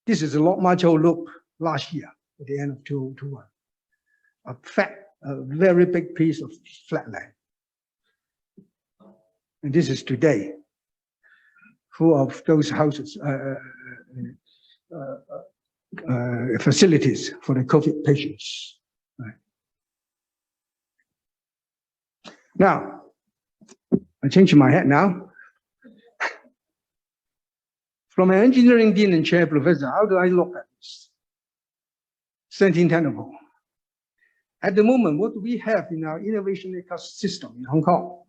This is the Lok Ma Chau loop last year at the end of 2021. A very big piece of flat land. And this is today, full of those houses, facilities for the COVID patients. Right. Now, I change my hat now. From an engineering dean and chair professor, how do I look at this? Shantin Technopole. At the moment, what do we have in our innovation ecosystem in Hong Kong?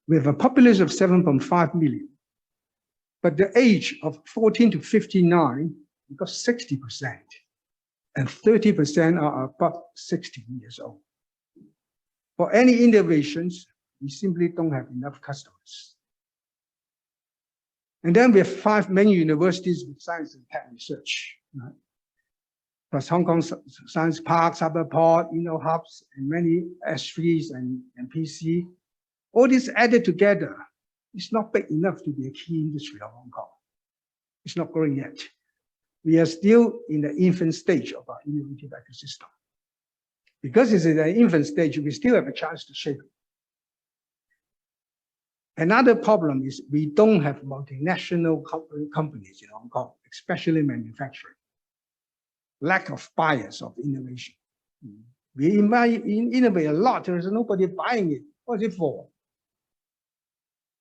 We have a population of 7.5 million. But the age of 14 to 59, we got 60%. And 30% are above 60 years old. For any innovations, we simply don't have enough customers. And then we have 5 main universities with science and tech research. Right? Plus Hong Kong Science Park, Cyberport, InnoHubs, and many S3s and PC. All this added together, it's not big enough to be a key industry of Hong Kong. It's not growing yet. We are still in the infant stage of our innovative ecosystem. Because it's in the infant stage, we still have a chance to shape it. Another problem is we don't have multinational companies in Hong Kong, especially manufacturing. lack of buyers of innovation. We innovate a lot, there is nobody buying it. What's it for?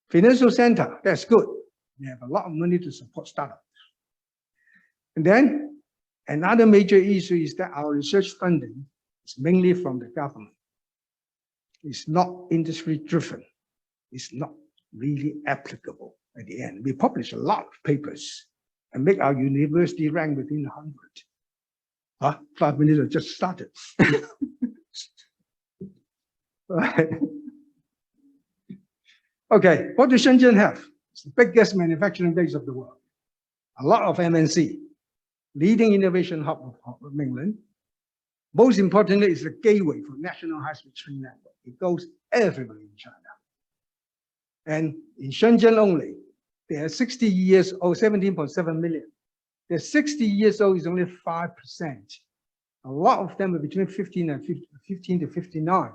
Financial center, that's good. We have a lot of money to support startups. And then another major issue is that our research funding is mainly from the government. It's not industry driven. It's not really applicable at the end. We publish a lot of papers and make our university rank within 100. 5 minutes have just started. Right. Okay, what does Shenzhen have? It's the biggest manufacturing base of the world. A lot of MNC, leading innovation hub of mainland. Most importantly, it's the gateway for national high-speed train network. It goes everywhere in China. And in Shenzhen only, they are 60 years old, 17.7 million. They're 60 years old is only 5%. A lot of them are between 15 to 59.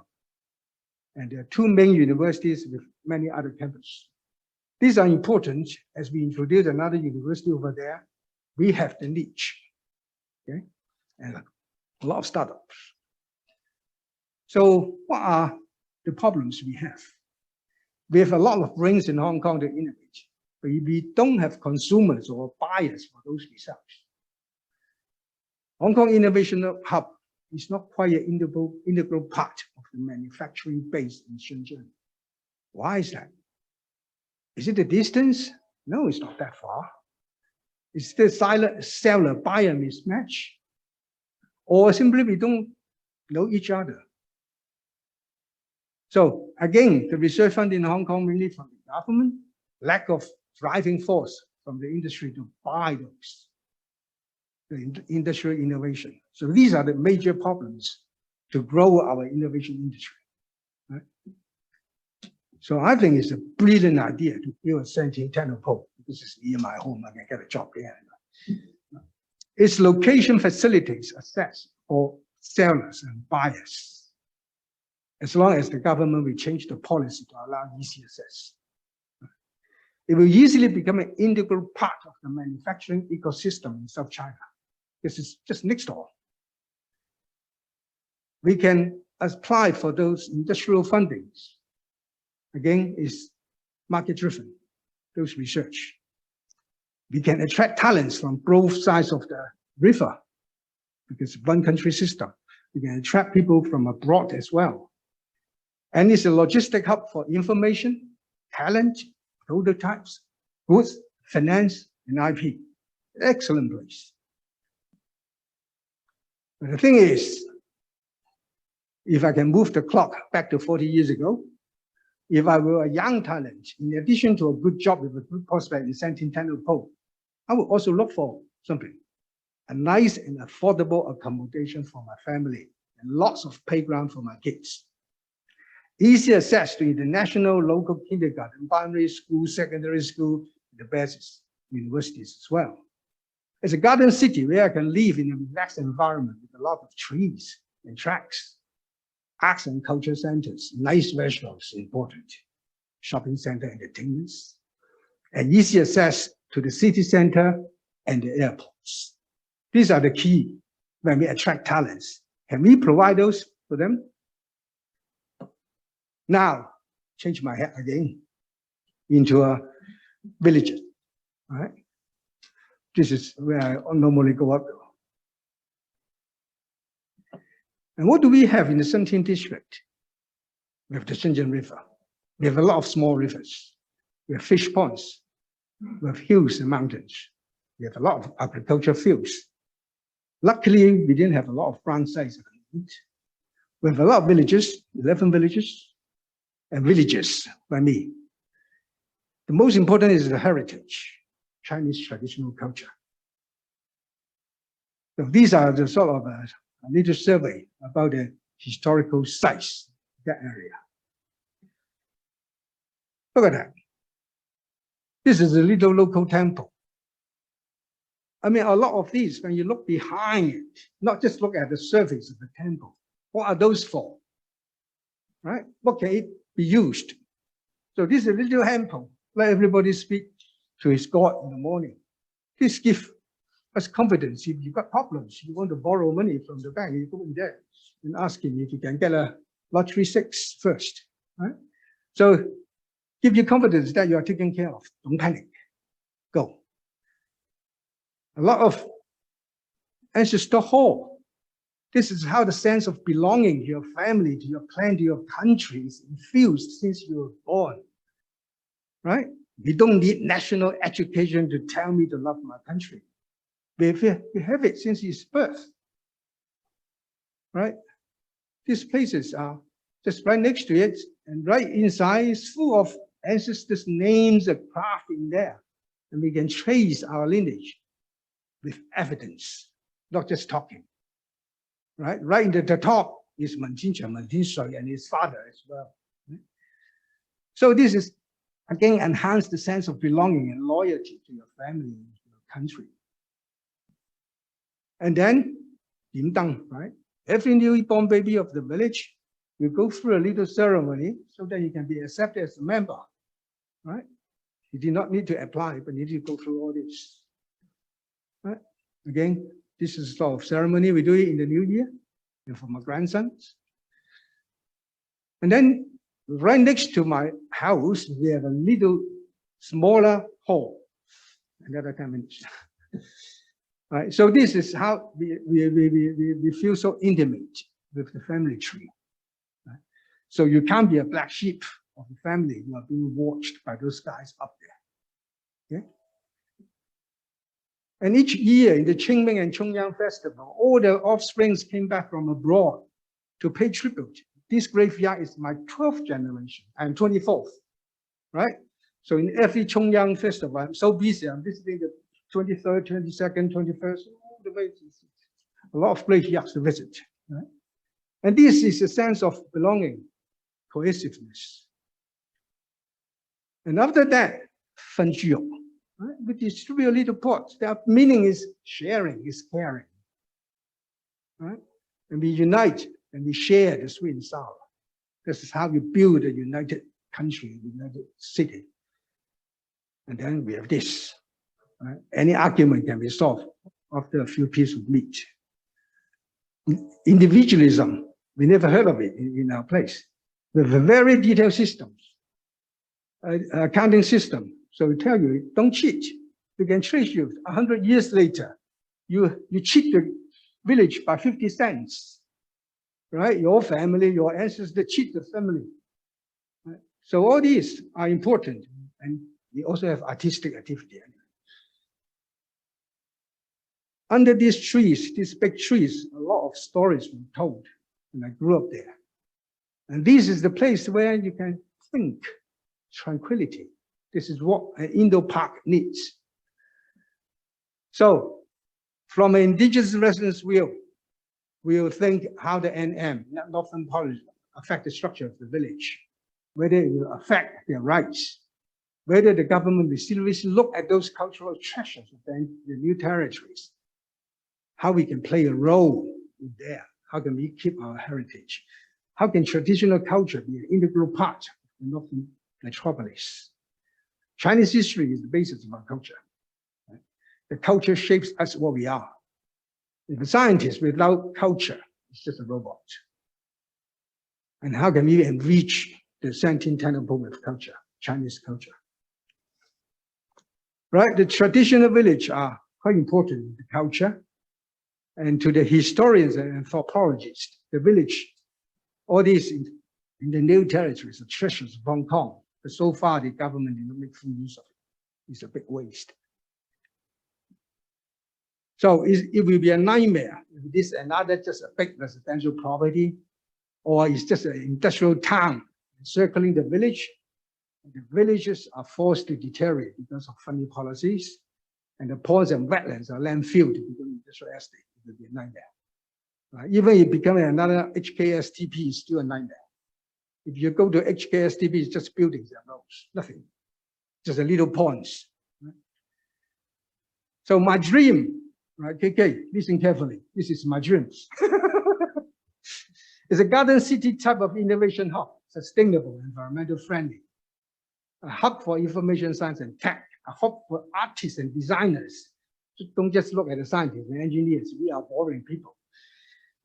And there are 2 main universities with many other campuses. These are important as we introduce another university over there. We have the niche, okay? And a lot of startups. So what are the problems we have? We have a lot of brains in Hong Kong to innovate, but we don't have consumers or buyers for those research. Hong Kong Innovation Hub is not quite an integral part of the manufacturing base in Shenzhen. Why is that? Is it the distance? No, it's not that far. Is the seller-buyer mismatch? Or simply we don't know each other? So again, the research fund in Hong Kong mainly from the government, lack of driving force from the industry to buy those, the industrial innovation. So these are the major problems to grow our innovation industry. Right? So I think it's a brilliant idea to build a centennial pole. This is near my home, I can get a job there. Its location facilitates access for sellers and buyers, as long as the government will change the policy to allow easy access. It will easily become an integral part of the manufacturing ecosystem in South China. This is just next door. We can apply for those industrial fundings. Again, is market-driven, those research. We can attract talents from both sides of the river because one country system. We can attract people from abroad as well. And it's a logistic hub for information, talent, prototypes, goods, finance, and IP. Excellent place. But the thing is, if I can move the clock back to 40 years ago, if I were a young talent, in addition to a good job with a good prospect in centennial pole, I would also look for something, a nice and affordable accommodation for my family, and lots of playground for my kids. Easy access to international, local kindergarten, primary school, secondary school, the best universities as well. It's a garden city where I can live in a relaxed environment with a lot of trees and tracks. Arts and culture centers, nice restaurants, important. Shopping center, entertainments, and easy access to the city center and the airports. These are the key when we attract talents. Can we provide those for them? Now, change my hat again into a village. All right? This is where I normally go up. And what do we have in the Shenzhen district? We have the Shenzhen River. We have a lot of small rivers. We have fish ponds. We have hills and mountains. We have a lot of agricultural fields. Luckily, we didn't have a lot of brown sites. We have a lot of villages, 11 villages, and villages by me. The most important is the heritage, Chinese traditional culture. So these are the sort of a little survey about the historical sites of that area. Look at that. This is a little local temple. I mean, a lot of these, when you look behind it, not just look at the surface of the temple, what are those for? Right? What can it be used? So this is a little temple. Let everybody speak to his God in the morning. This gives us confidence. If you've got problems, you want to borrow money from the bank, you go in there and ask him if you can get a lottery 6 first, right? So give you confidence that you are taken care of. Don't panic. Go. A lot of ancestor hall. This is how the sense of belonging to your family, to your clan, to your country is infused since you were born, right? We don't need national education to tell me to love my country. We have it since his birth, right? These places are just right next to it, and right inside is full of ancestors' names are carved in there, and we can trace our lineage with evidence, not just talking. Right into the top is Men Tinshui and his father as well. So this is again enhance the sense of belonging and loyalty to your family and your country. And then Dim Dang, right? Every newborn baby of the village will go through a little ceremony so that he can be accepted as a member, right? You do not need to apply, but you need to go through all this. Right? Again, this is sort of ceremony we do it in the new year, and for my grandsons. And then right next to my house, we have a little smaller hall, and that I can mention. Right, so this is how we feel so intimate with the family tree. Right? So you can't be a black sheep of the family. You are being watched by those guys up there. Okay? And each year in the Qingming and Chongyang festival, all the offsprings came back from abroad to pay tribute. This graveyard is my 12th generation. I'm 24th, right? So in every Chongyang festival, I'm so busy. I'm visiting the 23rd, 22nd, 21st, all the way. A lot of graveyards to visit, right? And this is a sense of belonging, cohesiveness. And after that, 分居有. Right? We distribute little pots. Their meaning is sharing, is caring. Right? And we unite and we share the sweet and sour. This is how you build a united country, a united city. And then we have this. Right? Any argument can be solved after a few pieces of meat. Individualism, we never heard of it in our place. We have a very detailed systems, accounting system. So we tell you, don't cheat. We can trace you 100 years later. You cheat the village by 50 cents, right? Your family, your ancestors cheat the family. Right? So all these are important. And we also have artistic activity. Under these trees, these big trees, a lot of stories were told. And I grew up there. And this is the place where you can think tranquility. This is what an Indo-Pak needs. So from an indigenous residence view, we'll think how the NM, Northern Policy, affect the structure of the village, whether it will affect their rights, whether the government will seriously look at those cultural treasures of the new territories, how we can play a role in there, how can we keep our heritage, how can traditional culture be an integral part of the Northern metropolis. Chinese history is the basis of our culture. Right? The culture shapes us what we are. If a scientist without culture is just a robot. And how can we enrich the sentient temple with culture, Chinese culture? Right, the traditional village are quite important in the culture. And to the historians and anthropologists, the village, all these in the new territories, the treasures of Hong Kong. But so far, the government did not make full use of it. It's a big waste. So it will be a nightmare if this is another just a big residential property, or it's just an industrial town encircling the village. The villages are forced to deteriorate because of funny policies, and the ponds and wetlands are landfilled to become industrial estate. It will be a nightmare. Even if becoming another HKSTP is still a nightmare. If you go to HKSTP, it's just buildings and roads, nothing, just a little ponds. Right? So my dream, right, KK, listen carefully. This is my dream. It's a garden city type of innovation hub, sustainable, environmental friendly, a hub for information science and tech, a hub for artists and designers, Don't just look at the scientists and engineers. We are boring people.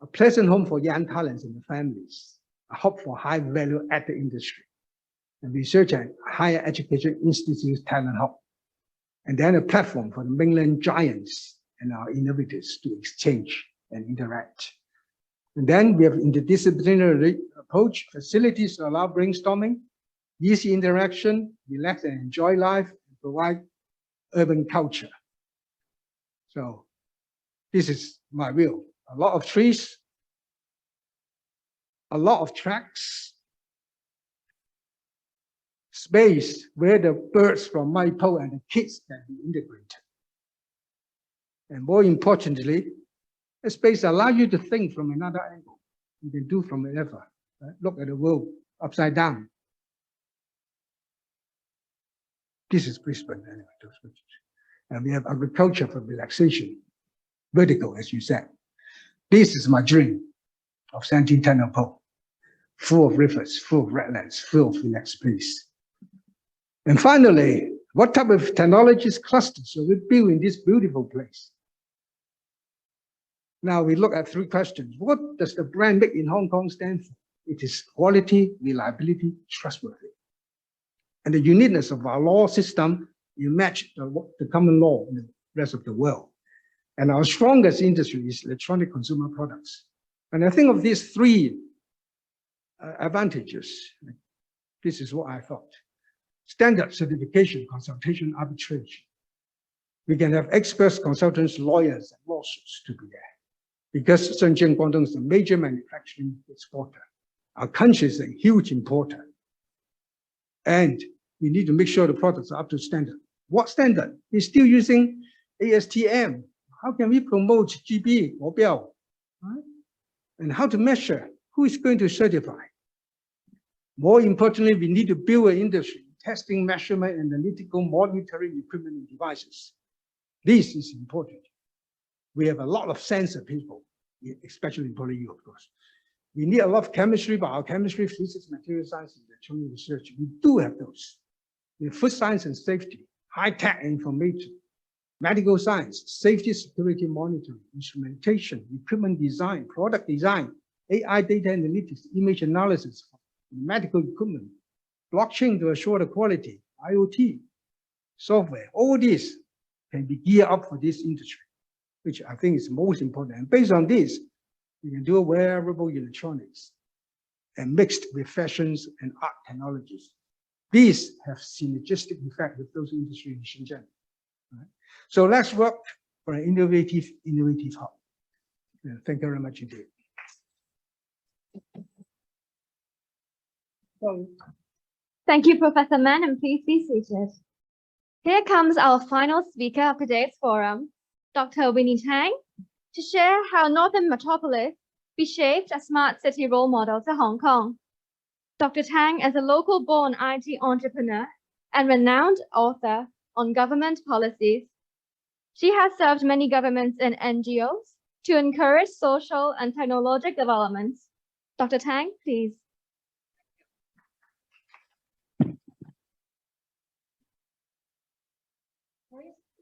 A pleasant home for young talents and families. A hub for high value added industry. And research and higher education institutes talent hub. And then a platform for the mainland giants and our innovators to exchange and interact. And then we have interdisciplinary approach, facilities to allow brainstorming, easy interaction, relax and enjoy life, and provide urban culture. So this is my view. A lot of trees, a lot of tracks, space where the birds from my pole and the kids can be integrated. And more importantly, a space allows you to think from another angle. You can do from wherever. Right? Look at the world upside down. This is Brisbane anyway. And we have agriculture for relaxation, vertical, as you said. This is my dream of 17 tunnel pole, full of rivers, full of wetlands, full of relaxed place. And finally, what type of technologies clusters shall we build in this beautiful place? Now we look at 3 questions. What does the brand make in Hong Kong stand for? It is quality, reliability, trustworthy. And the uniqueness of our law system, you match the common law in the rest of the world. And our strongest industry is electronic consumer products. And I think of these 3 advantages. This is what I thought. Standard certification, consultation, arbitration. We can have experts, consultants, lawyers, and lawsuits to be there. Because Shenzhen, Guangdong is a major manufacturing exporter. Our country is a huge importer. And we need to make sure the products are up to standard. What standard? We're still using ASTM. How can we promote GB or BL? Right? And how to measure? Who is going to certify? More importantly, we need to build an industry, testing, measurement, analytical, monitoring equipment and devices. This is important. We have a lot of sensor people, especially in PolyU, of course. We need a lot of chemistry, biochemistry, physics, material science, electronic research. We do have those. We have food science and safety, high-tech information, medical science, safety, security monitoring, instrumentation, equipment design, product design, AI data analytics, image analysis, medical equipment, blockchain to assure the quality, IoT, software. All this can be geared up for this industry, which I think is most important. And based on this, you can do wearable electronics and mixed with fashions and art technologies. These have synergistic effect with those industries in Shenzhen. Right? So let's work for an innovative hub. Thank you very much indeed. Thank you, Professor Mann, and please be seated. Here comes our final speaker of today's forum, Dr. Winnie Tang, to share how Northern Metropolis reshaped a smart city role model to Hong Kong. Dr. Tang is a local-born IT entrepreneur and renowned author on government policies. She has served many governments and NGOs to encourage social and technological developments. Dr. Tang, please.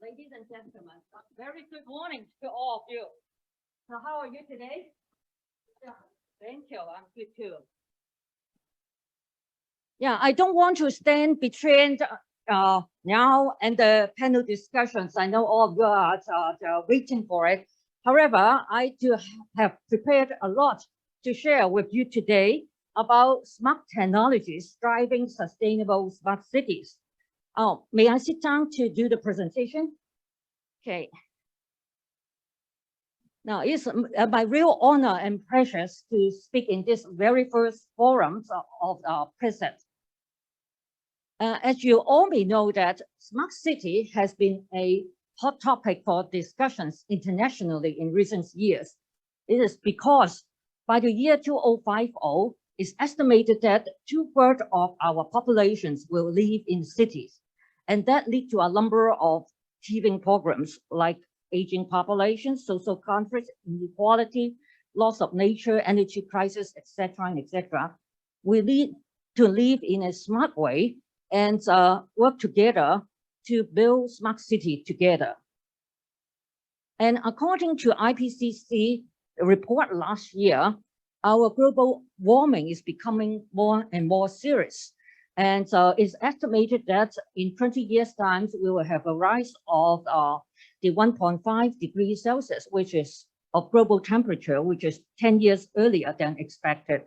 Ladies and gentlemen, very good morning to all of you. So how are you today? Yeah, thank you. I'm good too. Yeah, I don't want to stand between now and the panel discussions. I know all of you are waiting for it. However, I do have prepared a lot to share with you today about smart technologies driving sustainable smart cities. May I sit down to do the presentation? Okay. Now, it's my real honor and pleasure to speak in this very first forum of PReCIT. As you all may know that smart city has been a hot topic for discussions internationally in recent years. It is because by the year 2050, it's estimated that 2/3 of our populations will live in cities. And that leads to a number of teething problems like aging population, social conflicts, inequality, loss of nature, energy crisis, etc., etc. We need to live in a smart way and work together to build smart city together. And according to IPCC report last year, our global warming is becoming more and more serious. And it's estimated that in 20 years' time, we will have a rise of the 1.5 degrees Celsius, which is of global temperature, which is 10 years earlier than expected.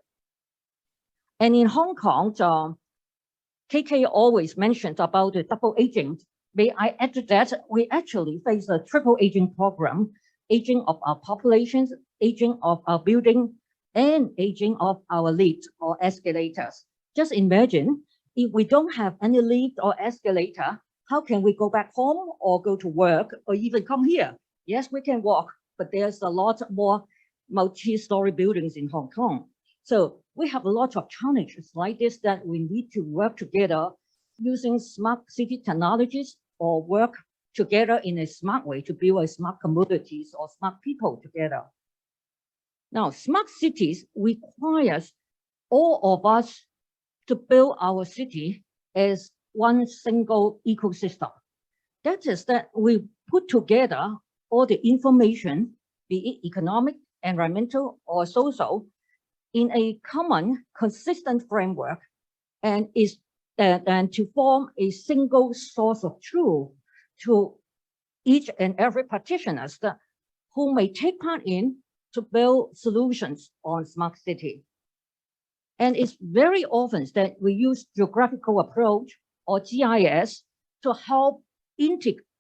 And in Hong Kong, KK always mentioned about the double aging. May I add that we actually face a triple aging program, aging of our populations, aging of our building, and aging of our lifts or escalators. Just imagine, if we don't have any lift or escalator, how can we go back home or go to work or even come here? Yes, we can walk, but there's a lot more multi-story buildings in Hong Kong. So we have a lot of challenges like this that we need to work together using smart city technologies or work together in a smart way to build a smart communities or smart people together. Now, smart cities requires all of us to build our city as one single ecosystem. That is that we put together all the information, be it economic, environmental, or social, in a common, consistent framework, and to form a single source of truth to each and every practitioners who may take part in to build solutions on smart city. And it's very often that we use geographical approach or GIS to help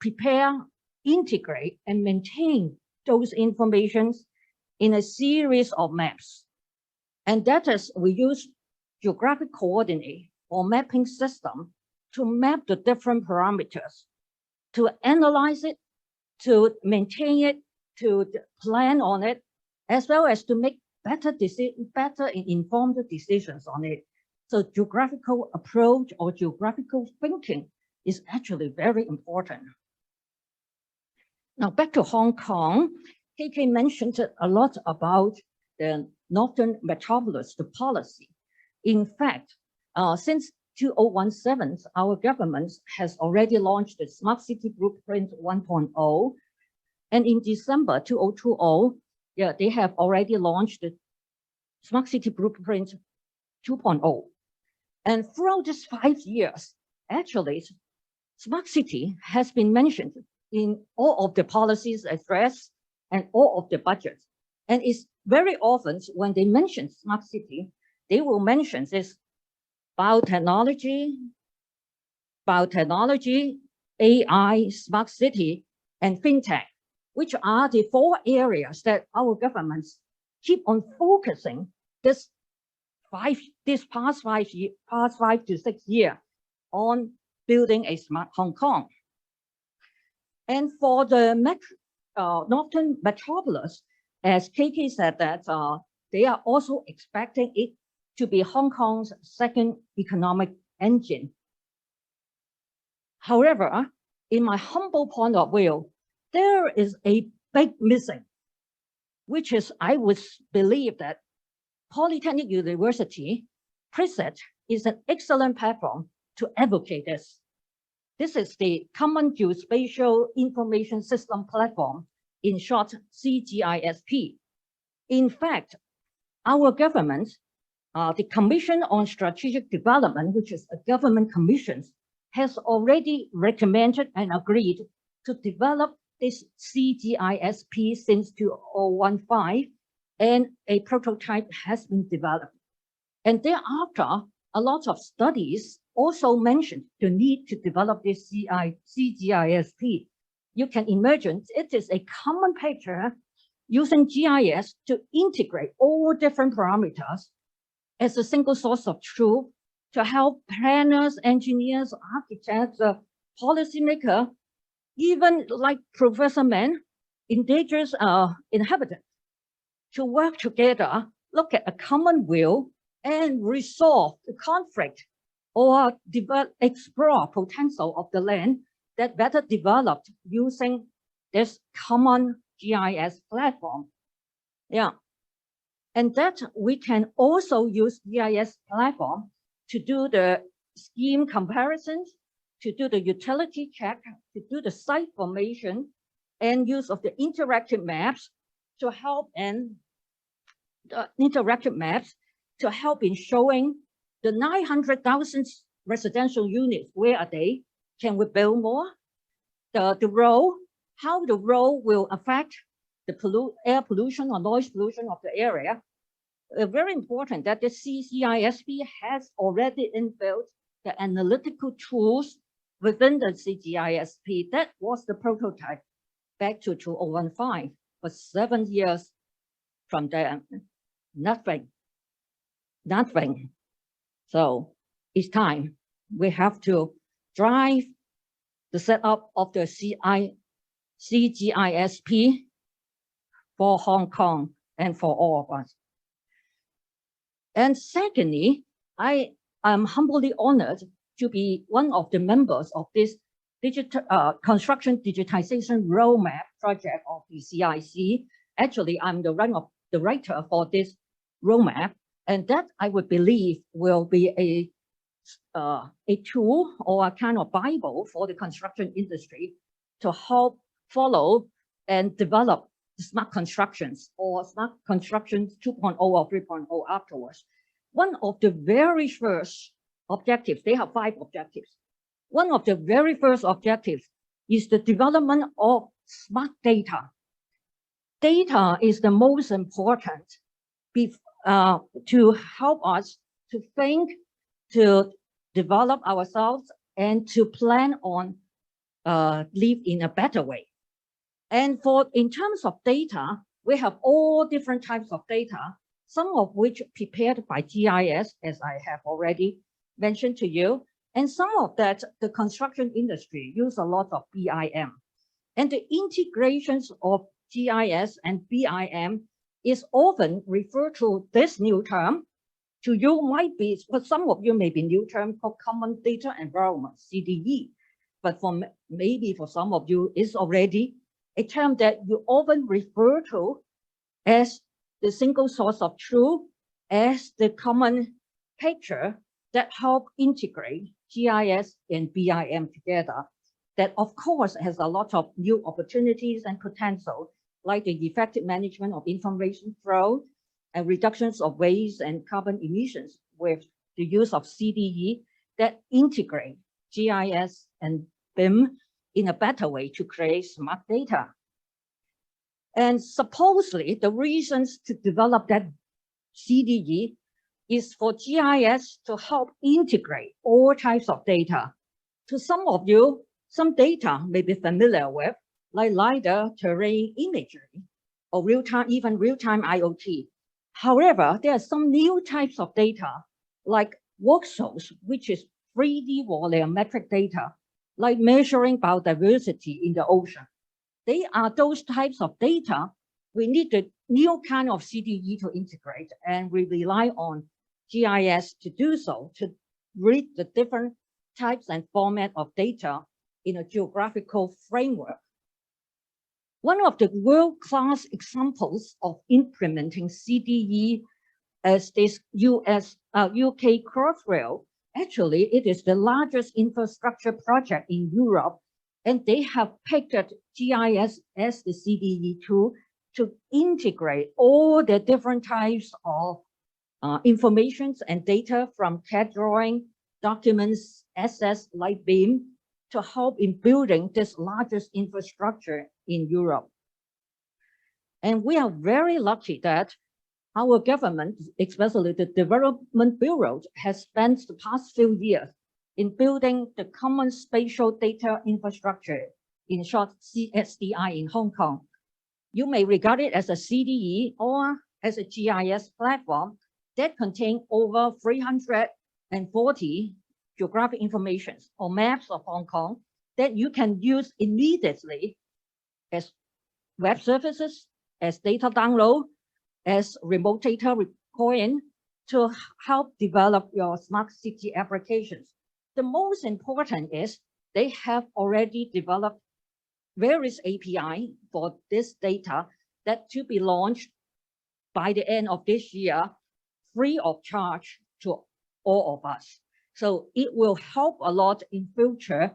prepare, integrate, and maintain those informations in a series of maps. And that is, we use geographic coordinate or mapping system to map the different parameters, to analyze it, to maintain it, to plan on it, as well as to make better and informed decisions on it. So geographical approach or geographical thinking is actually very important. Now back to Hong Kong, KK mentioned a lot about the Northern Metropolis, the policy. In fact, since 2017, our government has already launched the Smart City Blueprint 1.0. And in December 2020, they have already launched the Smart City Blueprint 2.0. And throughout these 5 years, actually, smart city has been mentioned in all of the policies addressed and all of the budgets. And it's very often when they mention smart city, they will mention this biotechnology, AI, smart city, and fintech, which are the 4 areas that our governments keep on focusing this past 5 to 6 years on building a smart Hong Kong. And for the Northern Metropolis, as KK said that they are also expecting it to be Hong Kong's second economic engine. However, in my humble point of view, there is a big missing, which is I would believe that Polytechnic University, PReCIT, is an excellent platform to advocate this. This is the Common Geospatial Information System Platform, in short, CGISP. In fact, our government, the Commission on Strategic Development, which is a government commission, has already recommended and agreed to develop this CGISP since 2015, and a prototype has been developed. And thereafter, a lot of studies also mentioned the need to develop this CGISP. You can imagine it is a common picture using GIS to integrate all different parameters as a single source of truth to help planners, engineers, architects, policymakers, even like Professor Mann, indigenous inhabitants, to work together, look at a common will, and resolve the conflict or explore potential of the land that better developed using this common GIS platform. Yeah, and that we can also use GIS platform to do the scheme comparisons, to do the utility check, to do the site formation, and use of the interactive maps to help in showing the 900,000 residential units. Where are they? Can we build more? The road, how the road will affect the air pollution or noise pollution of the area. Very important that the CGISP has already inbuilt the analytical tools within the CGISP. That was the prototype back to 2015, but 7 years from there, nothing. So it's time. We have to drive the setup of the CGISP for Hong Kong and for all of us. And secondly, I am humbly honored to be one of the members of this construction digitization roadmap project of the CIC. Actually, I'm the writer for this roadmap, and that I would believe will be a tool or a kind of Bible for the construction industry to help follow and develop smart constructions or smart constructions 2.0 or 3.0 afterwards. One of the very first objectives, they have 5 objectives. One of the very first objectives is the development of smart data. Data is the most important to help us to think, to develop ourselves, and to plan on live in a better way. And in terms of data, we have all different types of data, some of which prepared by GIS, as I have already mentioned to you, and some of that the construction industry use a lot of BIM. And the integrations of GIS and BIM is often referred to this new term. To you might be, but some of you may be new term called Common Data Environment, CDE. But maybe for some of you, it's already a term that you often refer to as the single source of truth, as the common picture that help integrate GIS and BIM together. That of course has a lot of new opportunities and potential, like the effective management of information flow and reductions of waste and carbon emissions with the use of CDE that integrate GIS and BIM in a better way to create smart data. And supposedly the reasons to develop that CDE is for GIS to help integrate all types of data. To some of you, some data may be familiar with, like LiDAR, terrain imagery, or even real-time IoT. However, there are some new types of data, like voxels, which is 3D volumetric data, like measuring biodiversity in the ocean. They are those types of data we need a new kind of CDE to integrate, and we rely on GIS to do so, to read the different types and format of data in a geographical framework. One of the world-class examples of implementing CDE as this UK Crossrail, actually it is the largest infrastructure project in Europe, and they have picked GIS as the CDE tool to integrate all the different types of informations and data from CAD drawing, documents, assets like BIM, to help in building this largest infrastructure in Europe. And we are very lucky that our government, especially the Development Bureau, has spent the past few years in building the Common Spatial Data Infrastructure, in short CSDI, in Hong Kong. You may regard it as a CDE or as a GIS platform that contains over 340 geographic information or maps of Hong Kong that you can use immediately as web services, as data download, as remote data recording to help develop your smart city applications. The most important is they have already developed various API for this data that to be launched by the end of this year, free of charge to all of us. So it will help a lot in future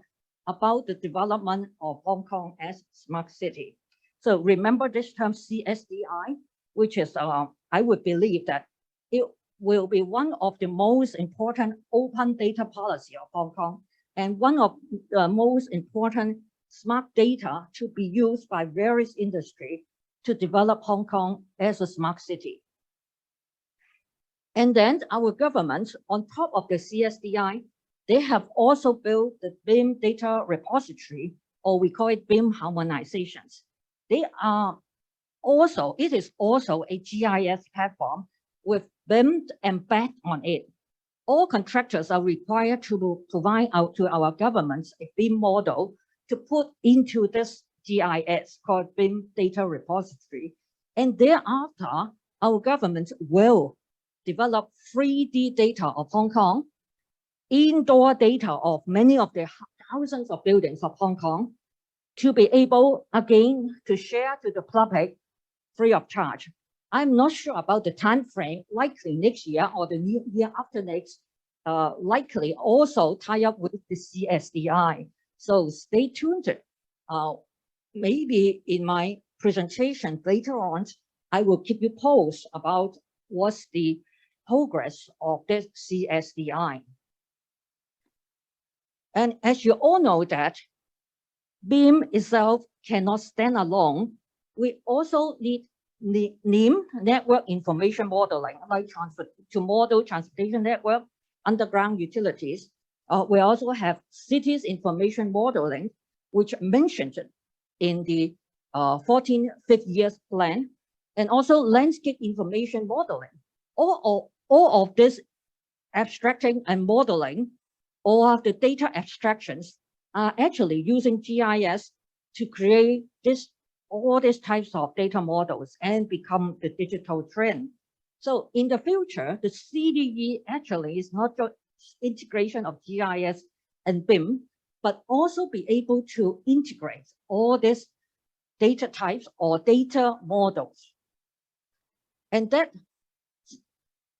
about the development of Hong Kong as smart city. So remember this term CSDI, which is, I would believe that it will be one of the most important open data policy of Hong Kong and one of the most important smart data to be used by various industries to develop Hong Kong as a smart city. And then our government, on top of the CSDI, they have also built the BIM data repository, or we call it BIM harmonizations. They are also, it is also a GIS platform with BIM embedded on it. All contractors are required to provide out to our governments a BIM model to put into this GIS called BIM data repository. And thereafter, our government will develop 3D data of Hong Kong, indoor data of many of the thousands of buildings of Hong Kong, to be able, again, to share to the public free of charge. I'm not sure about the time frame, likely next year or the year after next, likely also tie up with the CSDI. So stay tuned. Maybe in my presentation later on, I will keep you posted about what's the progress of this CSDI. And as you all know that BIM itself cannot stand alone, we also need NIM, network information modeling, like to model transportation network, underground utilities. We also have cities information modeling, which mentioned in the 14th Five-Year Plan, and also landscape information modeling. All of this abstracting and modeling, all of the data abstractions are actually using GIS to create all these types of data models and become the digital trend. So in the future, the CDE actually is not just integration of GIS and BIM, but also be able to integrate all these data types or data models. And that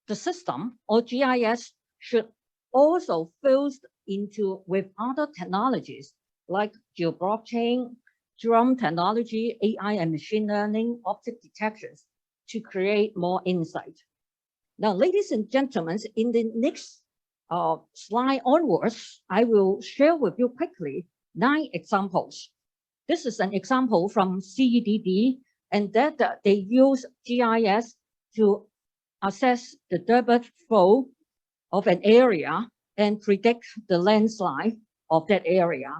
the system or GIS should also fused into with other technologies like geo-blockchain, drone technology, AI and machine learning, object detections to create more insight. Now, ladies and gentlemen, in the next slide onwards, I will share with you quickly 9 examples. This is an example from CEDD, and that they use GIS to assess the dirt flow of an area and predict the landslide of that area.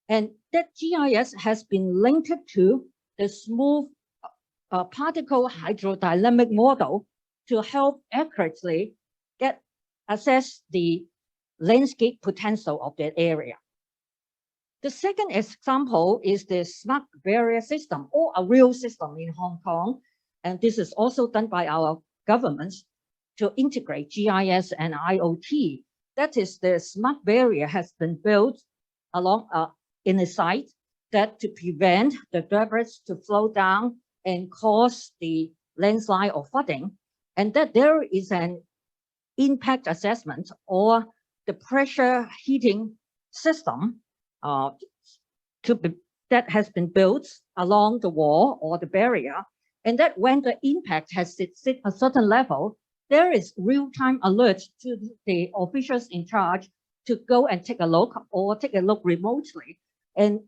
And that GIS has been linked to the smooth particle hydrodynamic model to help accurately assess the landscape potential of that area. The second example is the smart barrier system, or a real system in Hong Kong. And this is also done by our governments to integrate GIS and IoT. That is, the smart barrier has been built along in a site that to prevent the debris to flow down and cause the landslide or flooding, and that there is an impact assessment or the pressure heating system that has been built along the wall or the barrier, and that when the impact has hit a certain level, there is real-time alert to the officials in charge to go and take a look or take a look remotely and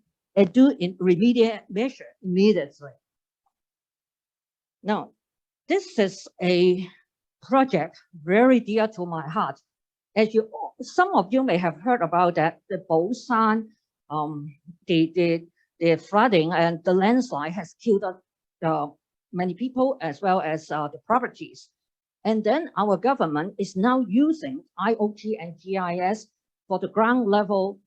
do remediate measure immediately. Now, this is a project very dear to my heart. As some of you may have heard about that, the Busan, the flooding and the landslide has killed many people as well as the properties. And then our government is now using IoT and GIS for the groundwater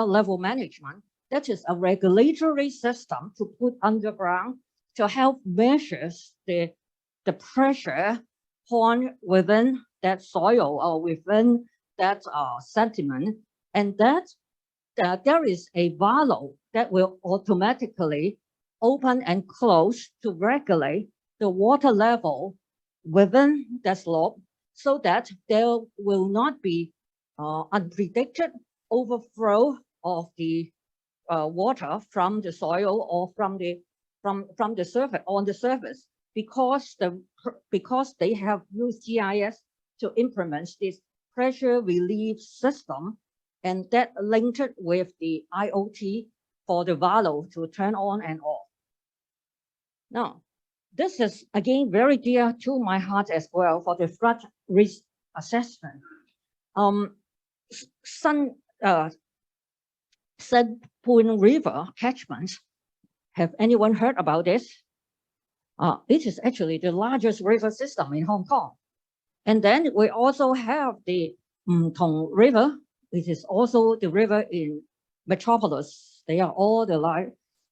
level management. That is a regulatory system to put underground to help measure the pressure point within that soil or within that sediment, and that there is a valve that will automatically open and close to regulate the water level within the slope, so that there will not be unpredicted overflow of the water from the soil or from the surface on the surface, because they have used GIS to implement this pressure relief system, and that linked it with the IoT for the valve to turn on and off. Now, this is again very dear to my heart as well for the flood risk assessment. Sun River catchment. Have anyone heard about this? It is actually the largest river system in Hong Kong. And then we also have the Tong River, which is also the river in Metropolis. They are all the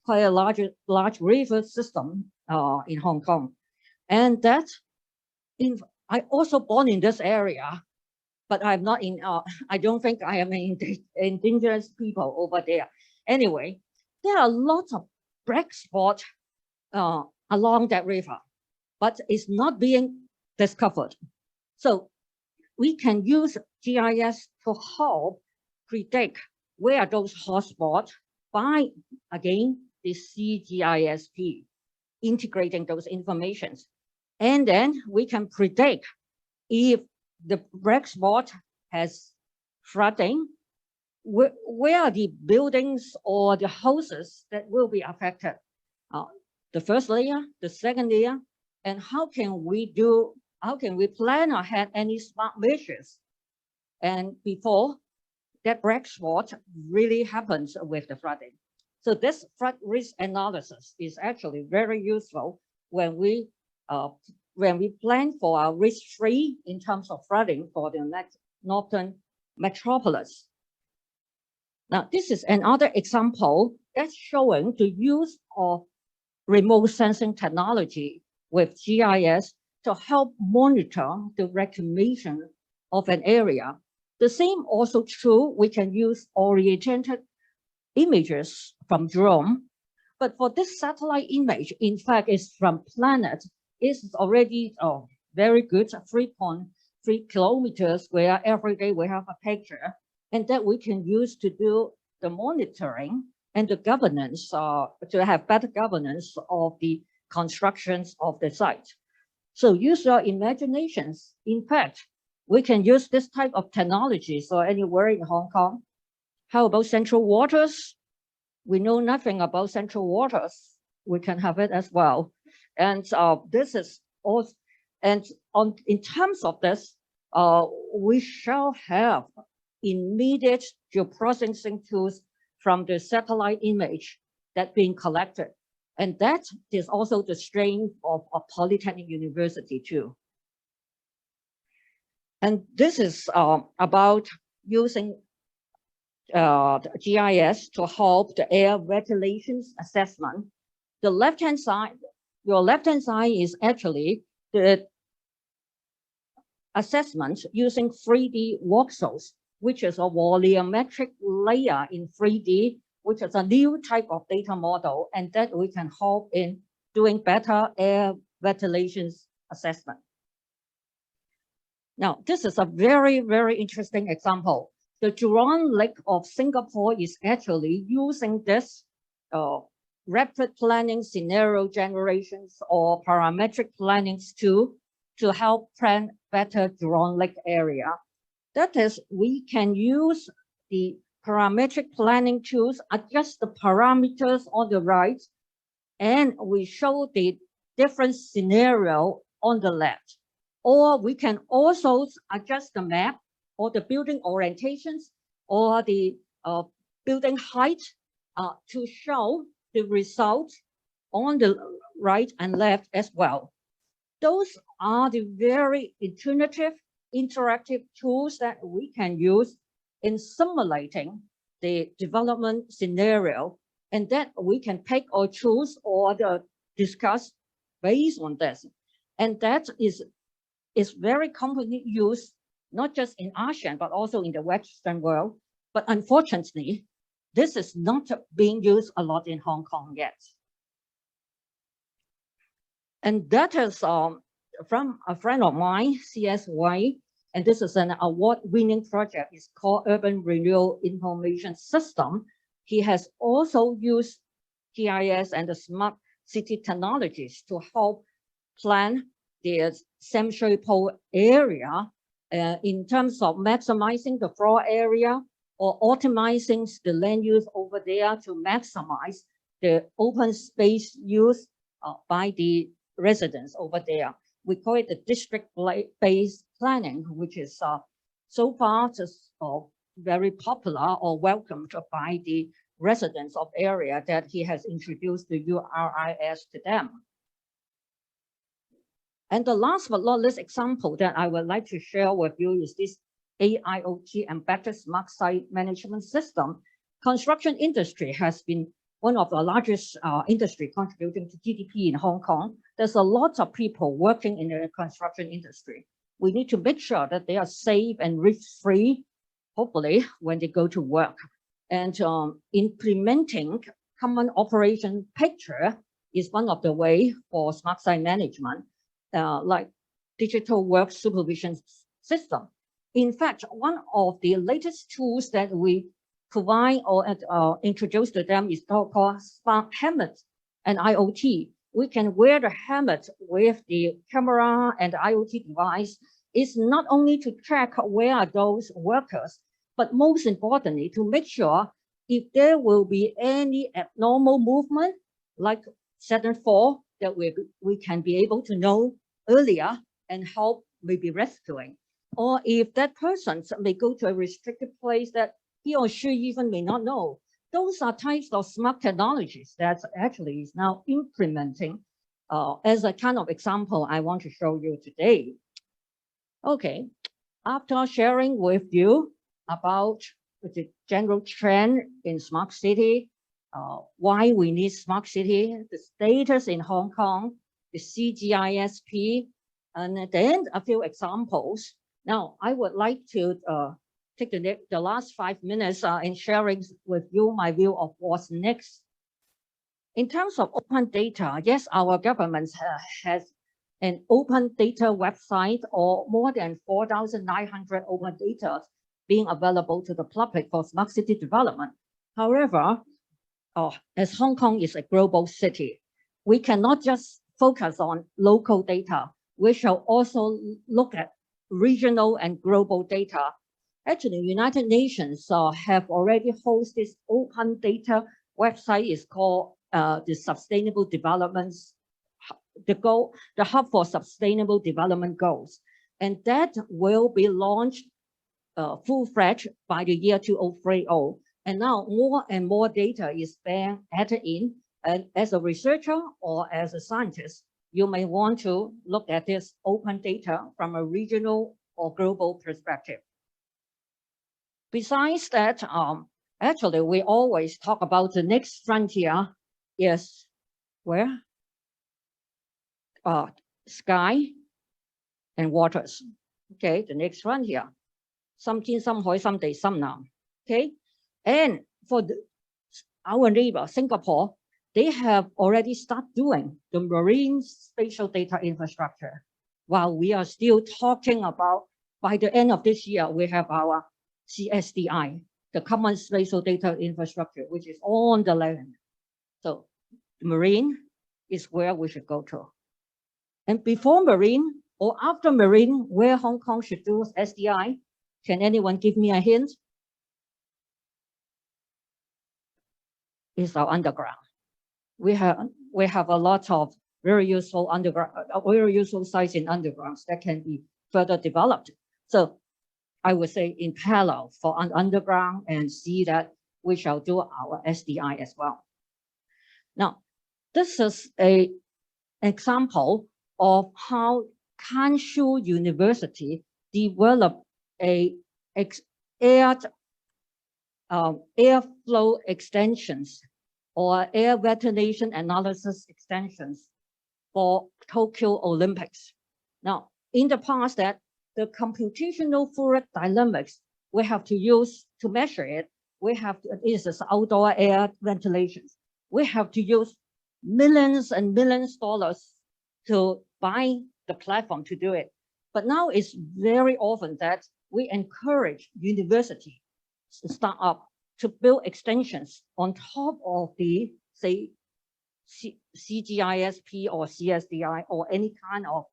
quite a large river system in Hong Kong. And that, I also born in this area, but I'm not in, I don't think I am an indigenous people over there. Anyway, there are lots of black spots along that river, but it's not being discovered. So we can use GIS to help predict where those hotspots by, again, the CGISP, integrating those informations. And then we can predict if the black spot has flooding, where are the buildings or the houses that will be affected? The first layer, the second layer, and how can we plan ahead any smart measures? And before that black spot really happens with the flooding. So this flood risk analysis is actually very useful when we plan for our risk-free in terms of flooding for the northern metropolis. Now, this is another example that's showing the use of remote sensing technology with GIS to help monitor the reclamation of an area. The same also true, we can use oriented images from drone, but for this satellite image, in fact, it's from planet. It's already very good, 3.3 kilometers, where every day we have a picture, and that we can use to do the monitoring and the governance, to have better governance of the constructions of the site. So use your imaginations. In fact, we can use this type of technology. So anywhere in Hong Kong, how about central waters? We know nothing about central waters. We can have it as well. And this is also, and in terms of this, we shall have immediate geoprocessing tools from the satellite image that being collected. And that is also the strength of a Polytechnic University too. And this is about using GIS to help the air ventilations assessment. The left-hand side, your left-hand side is actually the assessment using 3D voxels, which is a volumetric layer in 3D, which is a new type of data model, and that we can help in doing better air ventilations assessment. Now, this is a very, very interesting example. The Jurong Lake of Singapore is actually using this rapid planning scenario generations or parametric plannings to help plan better Jurong Lake area. That is, we can use the parametric planning tools, adjust the parameters on the right, and we show the different scenario on the left. Or we can also adjust the map or the building orientations or the building height to show the results on the right and left as well. Those are the very intuitive, interactive tools that we can use in simulating the development scenario, and that we can pick or choose or discuss based on this. And that is very commonly used, not just in ASEAN, but also in the Western world. But unfortunately, this is not being used a lot in Hong Kong yet. And that is from a friend of mine, C.S. Wai, And this is an award-winning project. It's called Urban Renewal Information System. He has also used GIS and the smart city technologies to help plan the Sam Shui Po area in terms of maximizing the floor area or optimizing the land use over there to maximize the open space use by the residents over there. We call it the district-based planning, which is so far just very popular or welcomed by the residents of area that he has introduced the URIS to them. And the last but not least example that I would like to share with you is this AIoT embedded smart site management system. Construction industry has been one of the largest industry contributing to GDP in Hong Kong. There's a lot of people working in the construction industry. We need to make sure that they are safe and risk-free, hopefully, when they go to work. And implementing common operation picture is one of the way for smart site management, like digital work supervision system. In fact, one of the latest tools that we provide or introduce to them is called smart helmet and IoT. We can wear the helmet with the camera and the IoT device. It's not only to track where are those workers, but most importantly, to make sure if there will be any abnormal movement, like sudden fall, that we can be able to know earlier and help maybe rescuing. Or if that person may go to a restricted place that he or she even may not know. Those are types of smart technologies that actually is now implementing as a kind of example I want to show you today. Okay, after sharing with you about the general trend in smart city, why we need smart city, the status in Hong Kong, the CGISP, and then a few examples. Now, I would like to take the last 5 minutes in sharing with you my view of what's next. In terms of open data, yes, our government has an open data website or more than 4,900 open data being available to the public for smart city development. However, as Hong Kong is a global city, we cannot just focus on local data. We shall also look at regional and global data. Actually, United Nations have already hosted this open data website. It's called the Sustainable Development, the Hub for Sustainable Development Goals. And that will be launched full-fledged by the year 2030. And now more and more data is being added in. And as a researcher or as a scientist, you may want to look at this open data from a regional or global perspective. Besides that, actually, we always talk about the next frontier is where? Sky and waters. Okay, the next frontier. 心天心海心地心南. Okay, and for our neighbor, Singapore, they have already started doing the marine spatial data infrastructure. While we are still talking about, by the end of this year, we have our CSDI, the Common Spatial Data Infrastructure, which is on the land. So marine is where we should go to. And before marine or after marine, where Hong Kong should do SDI, can anyone give me a hint? It's our underground. We have a lot of very useful underground, very useful sites in undergrounds that can be further developed. So I would say in parallel for underground and see that we shall do our SDI as well. Now, this is an example of how Kanshu University developed a airflow extensions or air ventilation analysis extensions for Tokyo Olympics. Now, in the past, that the computational fluid dynamics we have to use to measure it, we have to, this is outdoor air ventilations. We have to use millions and millions of dollars to buy the platform to do it. But now it's very often that we encourage universities to start up to build extensions on top of the, say, CGISP or CSDI or any kind of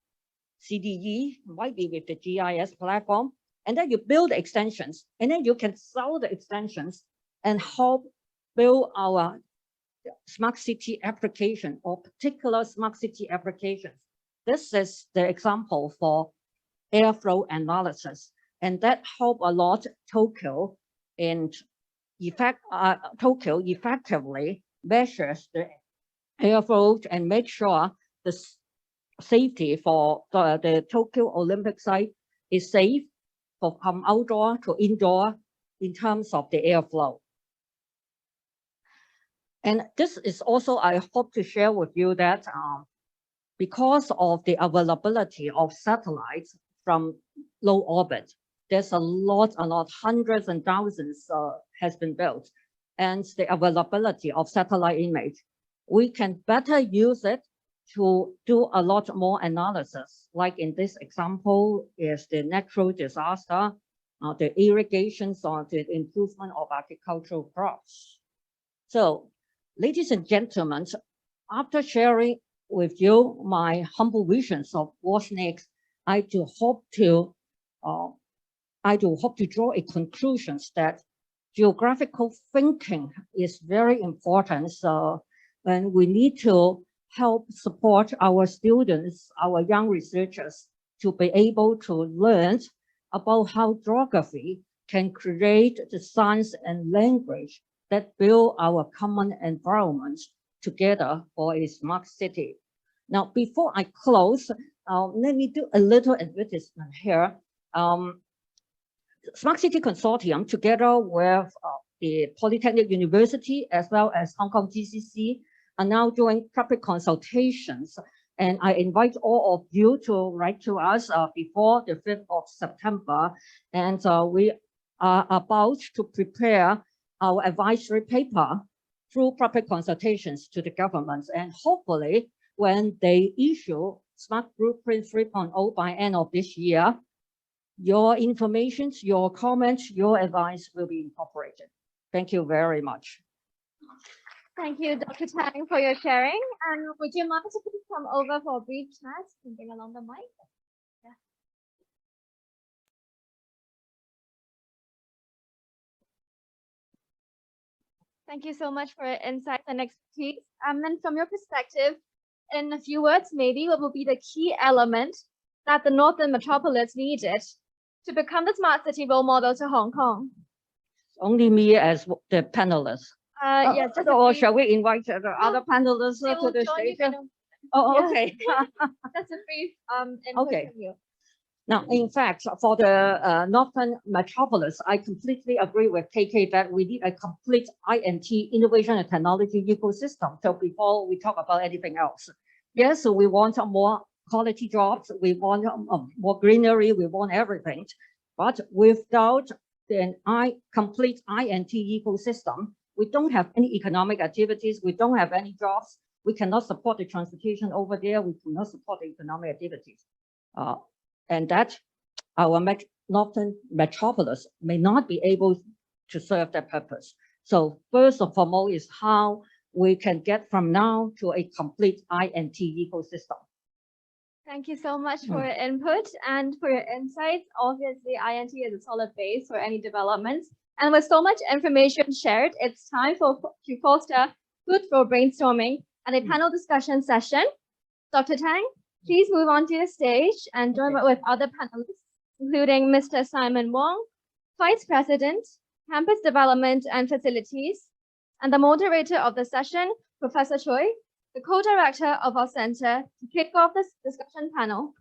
CDE, might be with the GIS platform, and then you build extensions, and then you can sell the extensions and help build our smart city application or particular smart city applications. This is the example for airflow analysis, and that help a lot Tokyo Tokyo effectively measures the airflow and make sure the safety for the Tokyo Olympic site is safe from outdoor to indoor in terms of the airflow. And this is also, I hope to share with you that because of the availability of satellites from low orbit, there's a lot, hundreds and thousands has been built. And the availability of satellite image, we can better use it to do a lot more analysis. Like in this example is the natural disaster, the irrigations or the improvement of agricultural crops. So, ladies and gentlemen, after sharing with you my humble visions of what's next, I do hope to draw a conclusion that geographical thinking is very important. So, and we need to help support our students, our young researchers, to be able to learn about how geography can create the science and language that build our common environment together for a smart city. Now, before I close, let me do a little advertisement here. Smart City Consortium, together with the Polytechnic University, as well as Hong Kong GCC, are now doing public consultations. And I invite all of you to write to us before the 5th of September. And we are about to prepare our advisory paper through public consultations to the governments. And hopefully, when they issue Smart Blueprint 3.0 by end of this year, your information, your comments, your advice will be incorporated. Thank you very much. Thank you, Dr. Tang, for your sharing. And would you mind to please come over for a brief chat and bring along the mic? Yeah. Thank you so much for your insights and expertise. And from your perspective, in a few words, maybe what will be the key element that the Northern Metropolis needed to become the smart city role model to Hong Kong? Only me as the panelist. Yeah, or shall we invite the other panelists to the stage? Oh, yeah. okay. That's a brief input Okay. from you. Now, in fact, for the Northern Metropolis, I completely agree with KK that we need a complete INT, innovation and technology ecosystem. So before we talk about anything else, yes, so we want more quality jobs, we want more greenery, we want everything. But without the complete INT ecosystem, we don't have any economic activities, we don't have any jobs, we cannot support the transportation over there, we cannot support the economic activities. And that our Northern Metropolis may not be able to serve that purpose. So first and foremost is how we can get from now to a complete INT ecosystem. Thank you so much for your input and for your insights. Obviously, INT is a solid base for any developments. And with so much information shared, it's time to foster fruitful brainstorming and a panel discussion session. Dr. Tang, please move on to the stage and join with other panelists, including Mr. Simon Wong, Vice President, Campus Development and Facilities, and the moderator of the session, Professor Choi, the co-director of our center, to kick off this discussion panel.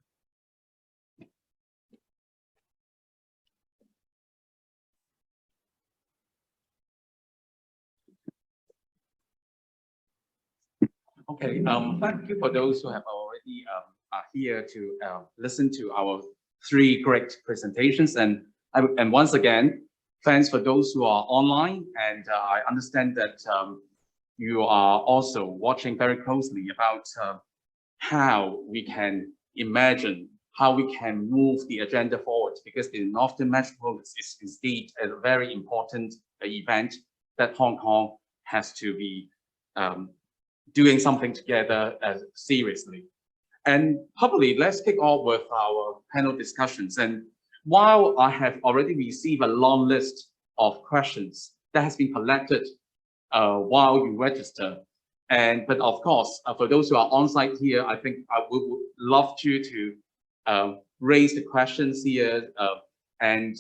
Okay, thank you for those who have already are here to listen to our three great presentations. And once again, thanks for those who are online. And I understand that you are also watching very closely about how we can imagine how we can move the agenda forward, because the Northern Metropolis is indeed a very important event that Hong Kong has to be doing something together seriously. And probably let's kick off with our panel discussions. And while I have already received a long list of questions that has been collected while you register, but of course, for those who are on site here, I think I would love you to raise the questions here, and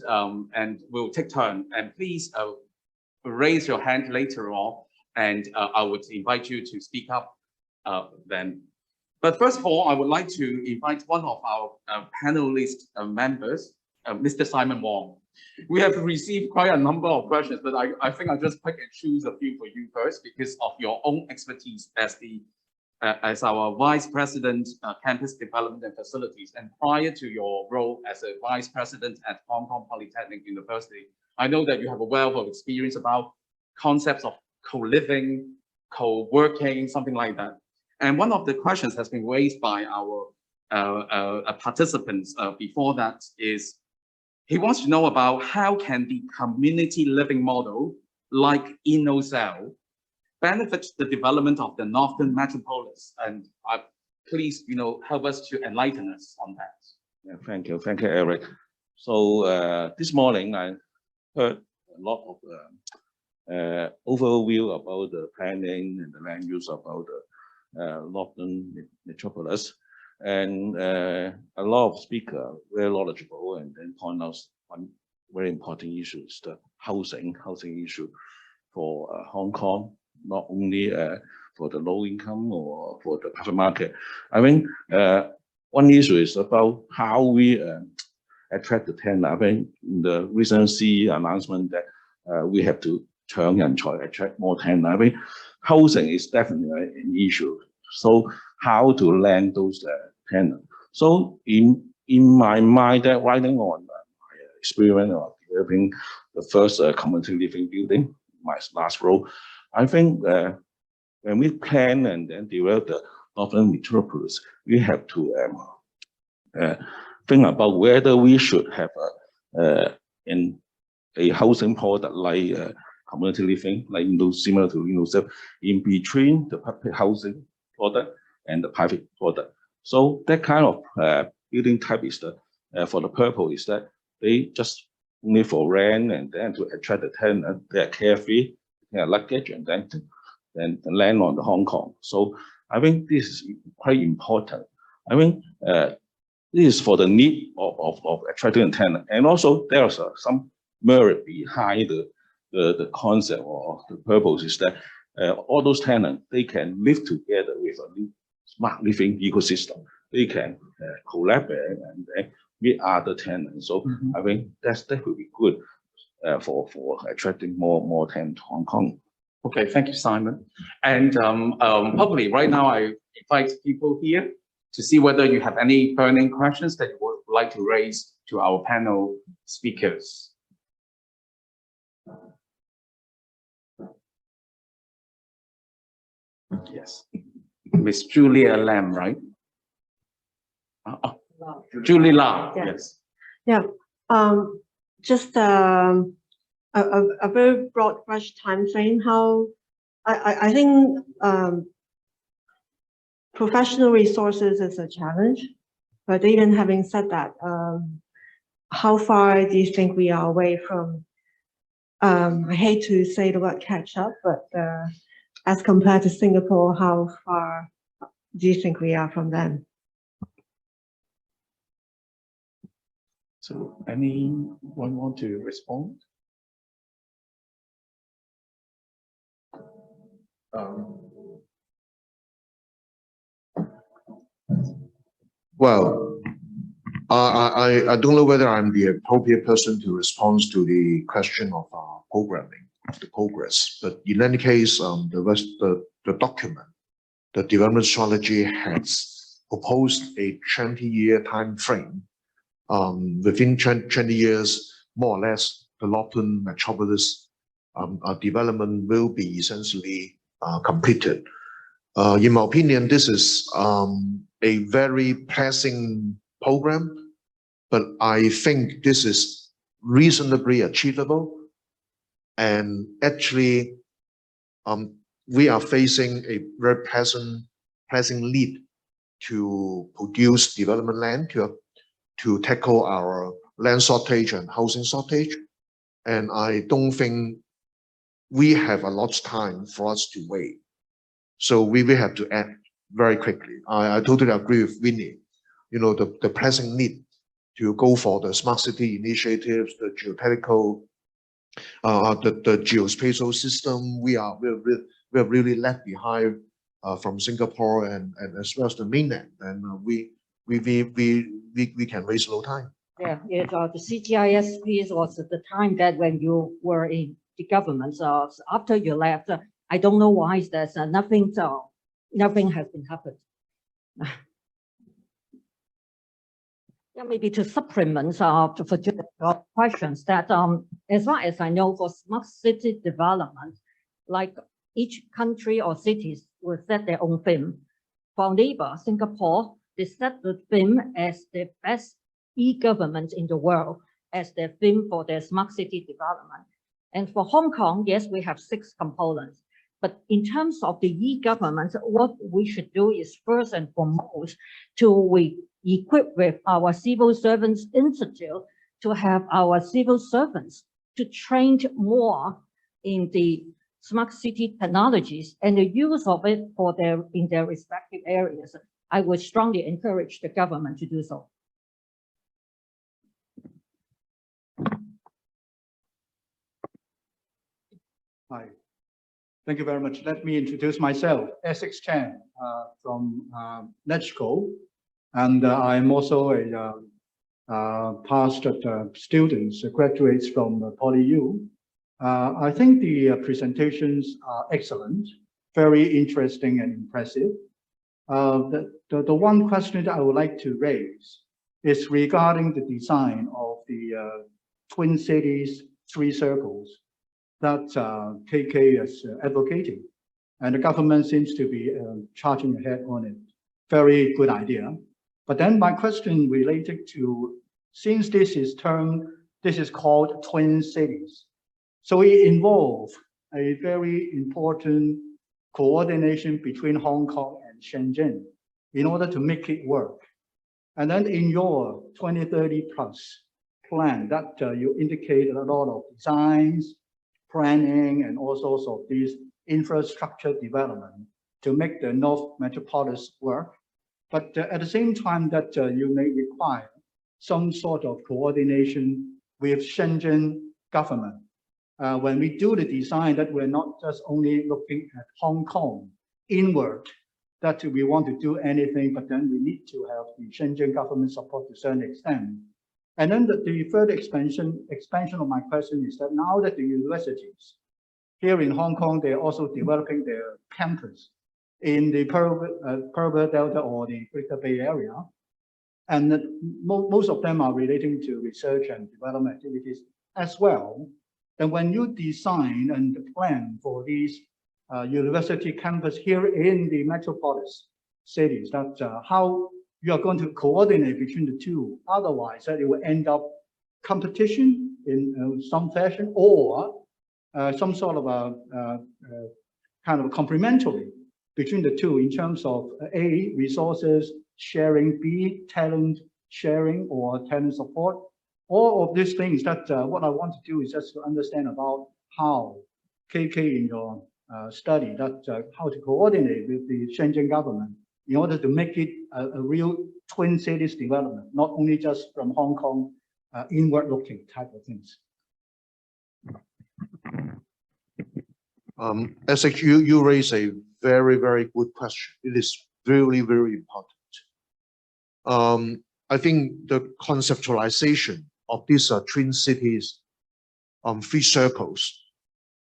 we'll take turn. And please raise your hand later on, and I would invite you to speak up then. But first of all, I would like to invite one of our panelist members, Mr. Simon Wong. We have received quite a number of questions, but I think I'll just pick and choose a few for you first because of your own expertise as our Vice President, Campus Development and Facilities. And prior to your role as a Vice President at Hong Kong Polytechnic University, I know that you have a wealth of experience about concepts of co-living, co-working, something like that. And one of the questions has been raised by our participants before that is, he wants to know about how can the community living model like InnoCell benefit the development of the Northern Metropolis? And please, help us to enlighten us on that. Yeah, thank you, Eric. So this morning I heard a lot of overview about the planning and the land use about the Northern Metropolis. And a lot of speakers very knowledgeable and then point out one very important issue is the housing issue for Hong Kong, not only for the low income or for the private market. I think one issue is about how we attract the tenant. I think in the recent CE announcement that we have to turn and try to attract more tenants. I think housing is definitely an issue. So how to land those tenants? So in my mind, that writing on my experience of developing the first community living building, my last role, I think when we plan and then develop the Northern Metropolis, we have to think about whether we should have a housing product like community living, like similar to InnoCell, in between the public housing product and the private product. So that kind of building type is for the purpose is that they just only for rent and then to attract the tenant, they are carefree, they are luggage, and then land on the Hong Kong. So I think this is quite important. I think this is for the need of attracting a tenant, and also there's some merit behind the concept or the purpose is that all those tenants, they can live together with a new smart living ecosystem. They can collaborate and meet other tenants. So I think that will be good for attracting more tenants to Hong Kong. Okay, thank you, Simon. And probably right now I invite people here to see whether you have any burning questions that you would like to raise to our panel speakers. Yes, Miss Julia Lam, right? Julie Lam, Yeah. yes. Yeah, just a very broad brush time frame. How I think professional resources is a challenge, but even having said that, how far do you think we are away from? I hate to say the word catch up, but as compared to Singapore, how far do you think we are from them? So anyone want to respond? Well, I don't know whether I'm the appropriate person to respond to the question of programming of the progress, but in any case, the document, the development strategy has proposed a 20-year time frame. Within 20 years, more or less, the Northern Metropolis development will be essentially completed. In my opinion, this is a very pressing program, but I think this is reasonably achievable. And actually, we are facing a very pressing need to produce development land to tackle our land shortage and housing shortage. And I don't think we have a lot of time for us to wait. So we will have to act very quickly. I totally agree with Winnie. You know, the pressing need to go for the smart city initiatives, the geopolitical, the geospatial system. We're really left behind from Singapore and as well as the mainland, and we can waste no time. Yeah, the CGIS piece was the time that when you were in the government. So after you left, I don't know why there's nothing. Nothing has been happened. Yeah, maybe to supplement for your questions that as far as I know, for smart city development, like each country or cities will set their own theme. For our neighbor, Singapore, they set the theme as the best e-government in the world as their theme for their smart city development. And for Hong Kong, yes, we have 6 components. But in terms of the e-government, what we should do is first and foremost we equip with our civil servants institute to have our civil servants to train more in the smart city technologies and the use of it in their respective areas. I would strongly encourage the government to do so. Hi, thank you very much. Let me introduce myself, Essex Chan from NETCO, and I'm also a past student, graduates from PolyU. I think the presentations are excellent, very interesting and impressive. The one question that I would like to raise is regarding the design of the Twin Cities 3 circles that KK is advocating, and the government seems to be charging ahead on it. Very good idea. But then my question related to, since this is called Twin Cities, so it involves a very important coordination between Hong Kong and Shenzhen in order to make it work. And then in your 2030 plus plan that you indicated a lot of designs, planning, and all sorts of these infrastructure development to make the North Metropolis work. But at the same time that you may require some sort of coordination with Shenzhen government. When we do the design, that we're not just only looking at Hong Kong inward, that we want to do anything, but then we need to have the Shenzhen government support to a certain extent. And then the further expansion of my question is that now that the universities here in Hong Kong, they're also developing their campus in the Pearl Delta or the Greater Bay Area. And most of them are relating to research and development activities as well. And when you design and plan for these university campus here in the metropolis cities, that how you are going to coordinate between the two. Otherwise, it will end up competition in some fashion, or some sort of a kind of complementary between the two in terms of A, resources sharing, B, talent sharing or talent support. All of these things that what I want to do is just to understand about how KK in your study that how to coordinate with the Shenzhen government in order to make it a real twin cities development, not only just from Hong Kong inward looking type of things. As you raise a very, very good question. It is really, very important. I think the conceptualization of these twin cities 3 circles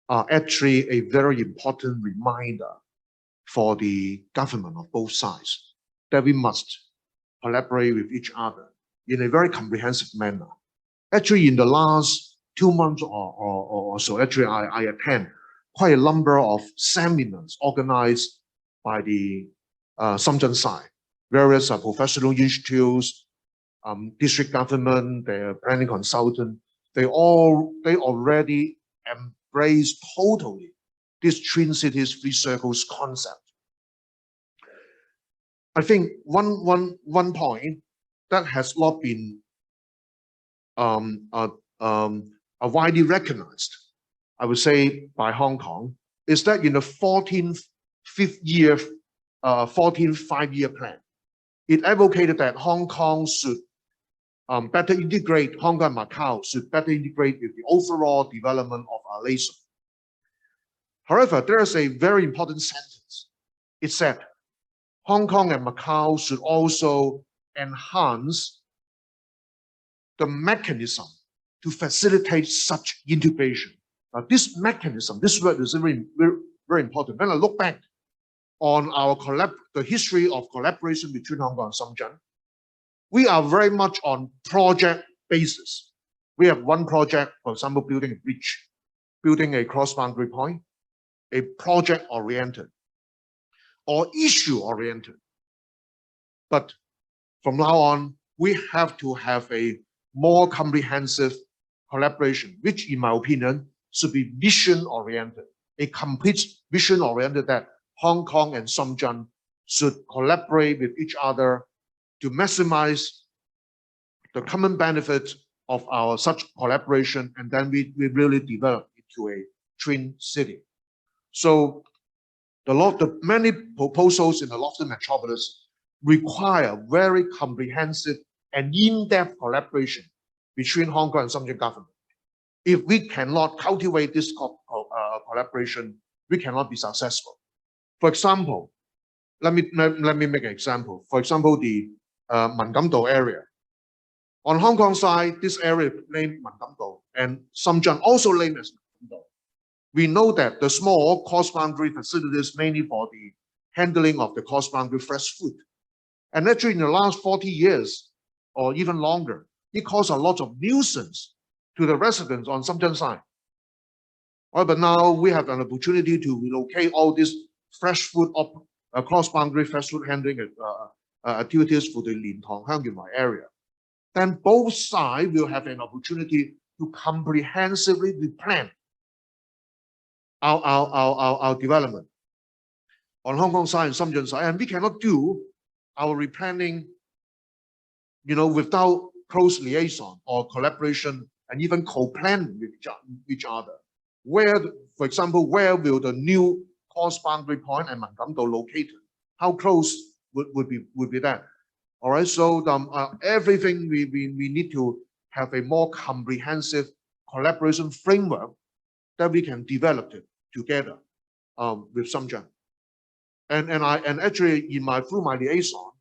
are actually a very important reminder for the government of both sides that we must collaborate with each other in a very comprehensive manner. Actually, in the last 2 months or so, actually, I attend quite a number of seminars organized by the Shenzhen side, various professional institutes, district government, the planning consultant, they already embrace totally this Twin Cities Three Circles concept. I think one point that has not been widely recognized, I would say, by Hong Kong, is that in the 14th five-year plan, it advocated that Hong Kong should better integrate, Hong Kong and Macau should better integrate with the overall development of our nation. However, there is a very important sentence. It said, Hong Kong and Macau should also enhance the mechanism to facilitate such integration. Now, this mechanism, this word is very, very important. When I look back on the history of collaboration between Hong Kong and Shenzhen, we are very much on project basis. We have one project, for example, building a bridge, building a cross-boundary point, a project-oriented or issue-oriented. But from now on, we have to have a more comprehensive collaboration, which in my opinion, should be vision-oriented, a complete vision-oriented that Hong Kong and Shenzhen should collaborate with each other to maximize the common benefits of our such collaboration, and then we really develop into a twin city. So the many proposals in the Lofton Metropolis require very comprehensive and in-depth collaboration between Hong Kong and Shenzhen government. If we cannot cultivate this collaboration, we cannot be successful. For example, let me make an example. For example, the Man Kam Do area. On Hong Kong side, this area named Man Kam Do, and Shenzhen also named as Man Kam Do. We know that the small cross-boundary facilities mainly for the handling of the cross-boundary fresh food. And actually in the last 40 years or even longer, it caused a lot of nuisance to the residents on Shenzhen side. Well, but now we have an opportunity to relocate all these fresh food cross-boundary fresh food handling activities for the Lin Tong Hangyuan area. Then both sides will have an opportunity to comprehensively plan our development on Hong Kong side and Shenzhen side, and we cannot do our replanning, without close liaison or collaboration and even co-planning with each other. Where, for example, where will the new cross-boundary point and Man Kam Do located? How close would be that? All right. So everything we need to have a more comprehensive collaboration framework that we can develop it together with Shenzhen. And actually through my liaison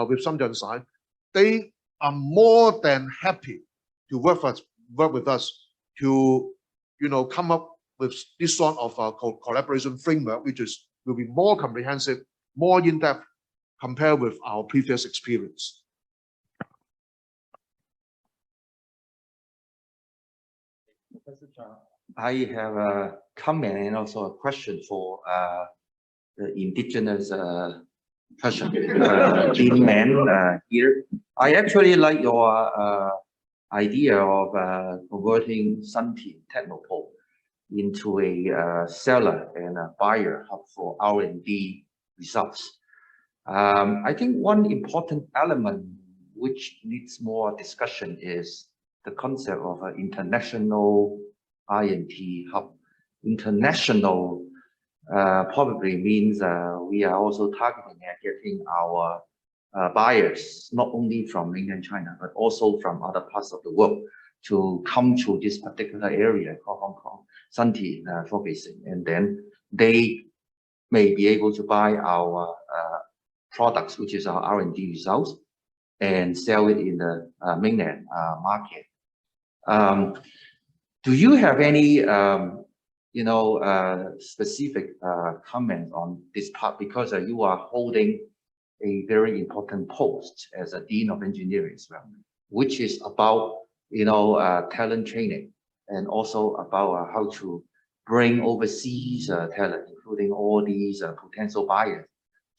with Shenzhen side, they are more than happy to work with us to come up with this sort of collaboration framework, which will be more comprehensive, more in-depth compared with our previous experience. I have a comment and also a question for the indigenous person, Dean Man here. I actually like your idea of converting Suntein Technopole into a seller and a buyer hub for R&D results. I think one important element which needs more discussion is the concept of an international R&D hub. International probably means we are also targeting at getting our buyers, not only from mainland China, but also from other parts of the world to come to this particular area called Hong Kong, Suntein focusing, and then they may be able to buy our products, which is our R&D results, and sell it in the mainland market. Do you have any specific comment on this part, because you are holding a very important post as a Dean of Engineering as well, which is about talent training and also about how to bring overseas talent, including all these potential buyers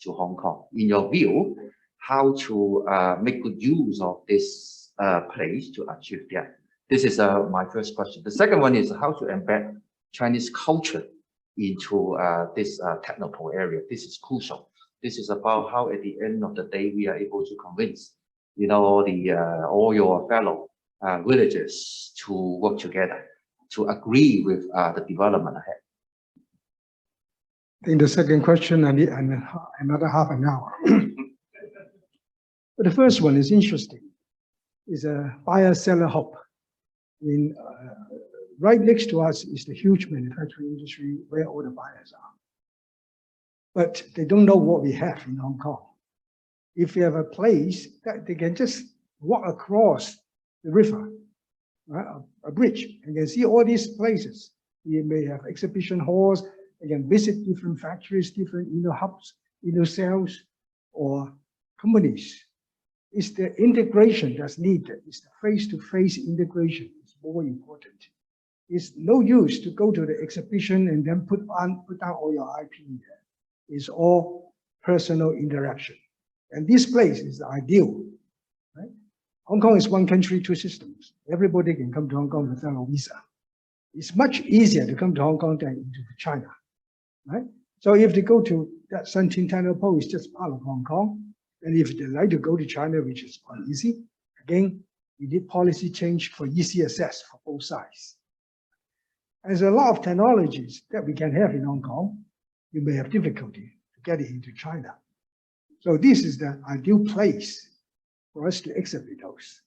to Hong Kong. In your view, how to make good use of this place to achieve that. This is my first question. The second one is how to embed Chinese culture into this technopole area. This is crucial. This is about how at the end of the day we are able to convince, you know, all your fellow villagers to work together, to agree with the development ahead. I think the second question, I need another half an hour. But the first one is interesting. It's a buyer-seller hub. I mean, right next to us is the huge manufacturing industry where all the buyers are. But they don't know what we have in Hong Kong. If you have a place that they can just walk across the river, right, a bridge, and can see all these places. You may have exhibition halls, you can visit different factories, different hubs, cells, or companies. It's the integration that's needed. It's the face-to-face integration. It's more important. It's no use to go to the exhibition and then put down all your IP there. It's all personal interaction. And this place is ideal. Right? Hong Kong is one country, two systems. Everybody can come to Hong Kong without a visa. It's much easier to come to Hong Kong than into China. Right? So if they go to that Sunqing Technopole, it's just part of Hong Kong. And if they like to go to China, which is quite easy, again, we need policy change for easy access for both sides. There's a lot of technologies that we can have in Hong Kong. You may have difficulty to get it into China. So this is the ideal place for us to exhibit those.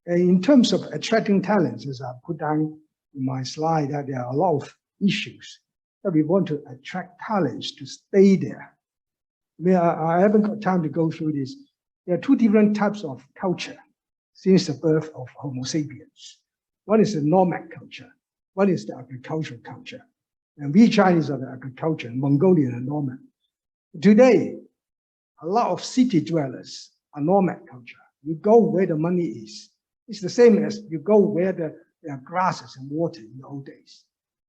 And in terms of attracting talents, as I put down in my slide, that there are a lot of issues that we want to attract talents to stay there. I mean, I haven't got time to go through this. There are two different types of culture since the birth of Homo sapiens. One is the nomad culture. One is the agricultural culture. And we Chinese are the agriculture, Mongolian and nomad. Today, a lot of city dwellers are nomad culture. You go where the money is. It's the same as you go where there are grasses and water in the old days,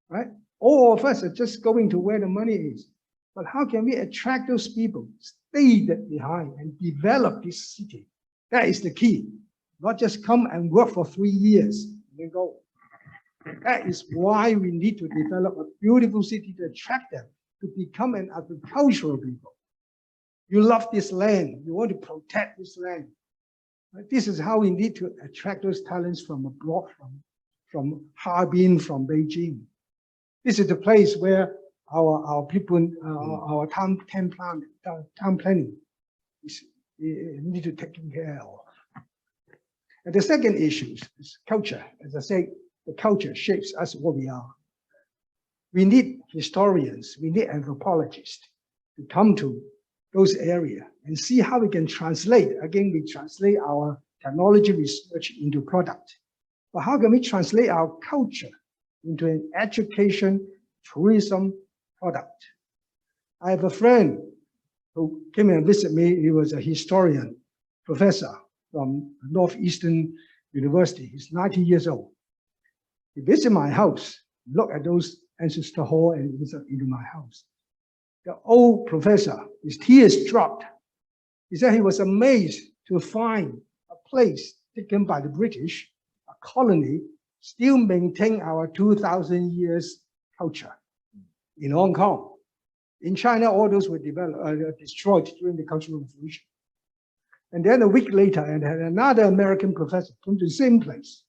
right? All of us are just going to where the money is. But how can we attract those people, stay behind and develop this city? That is the key. Not just come and work for 3 years and then go. That is why we need to develop a beautiful city to attract them to become an agricultural people. You love this land. You want to protect this land. This is how we need to attract those talents from abroad, from Harbin, from Beijing. This is the place where our people, our town planning is need to take care of. And the second issue is culture. As I say, the culture shapes us what we are. We need historians, we need anthropologists to come to those areas and see how we can translate. Again, we translate our technology research into product. But how can we translate our culture into an education, tourism product? I have a friend who came and visited me. He was a historian, professor from Northeastern University. He's 90 years old. He visited my house, looked at those ancestor hall and visited into my house. The old professor, his tears dropped. He said he was amazed to find a place taken by the British, a colony, still maintain our 2,000 years culture in Hong Kong. In China, all those were destroyed during the Cultural Revolution. And then a week later, and another American professor came to the same place.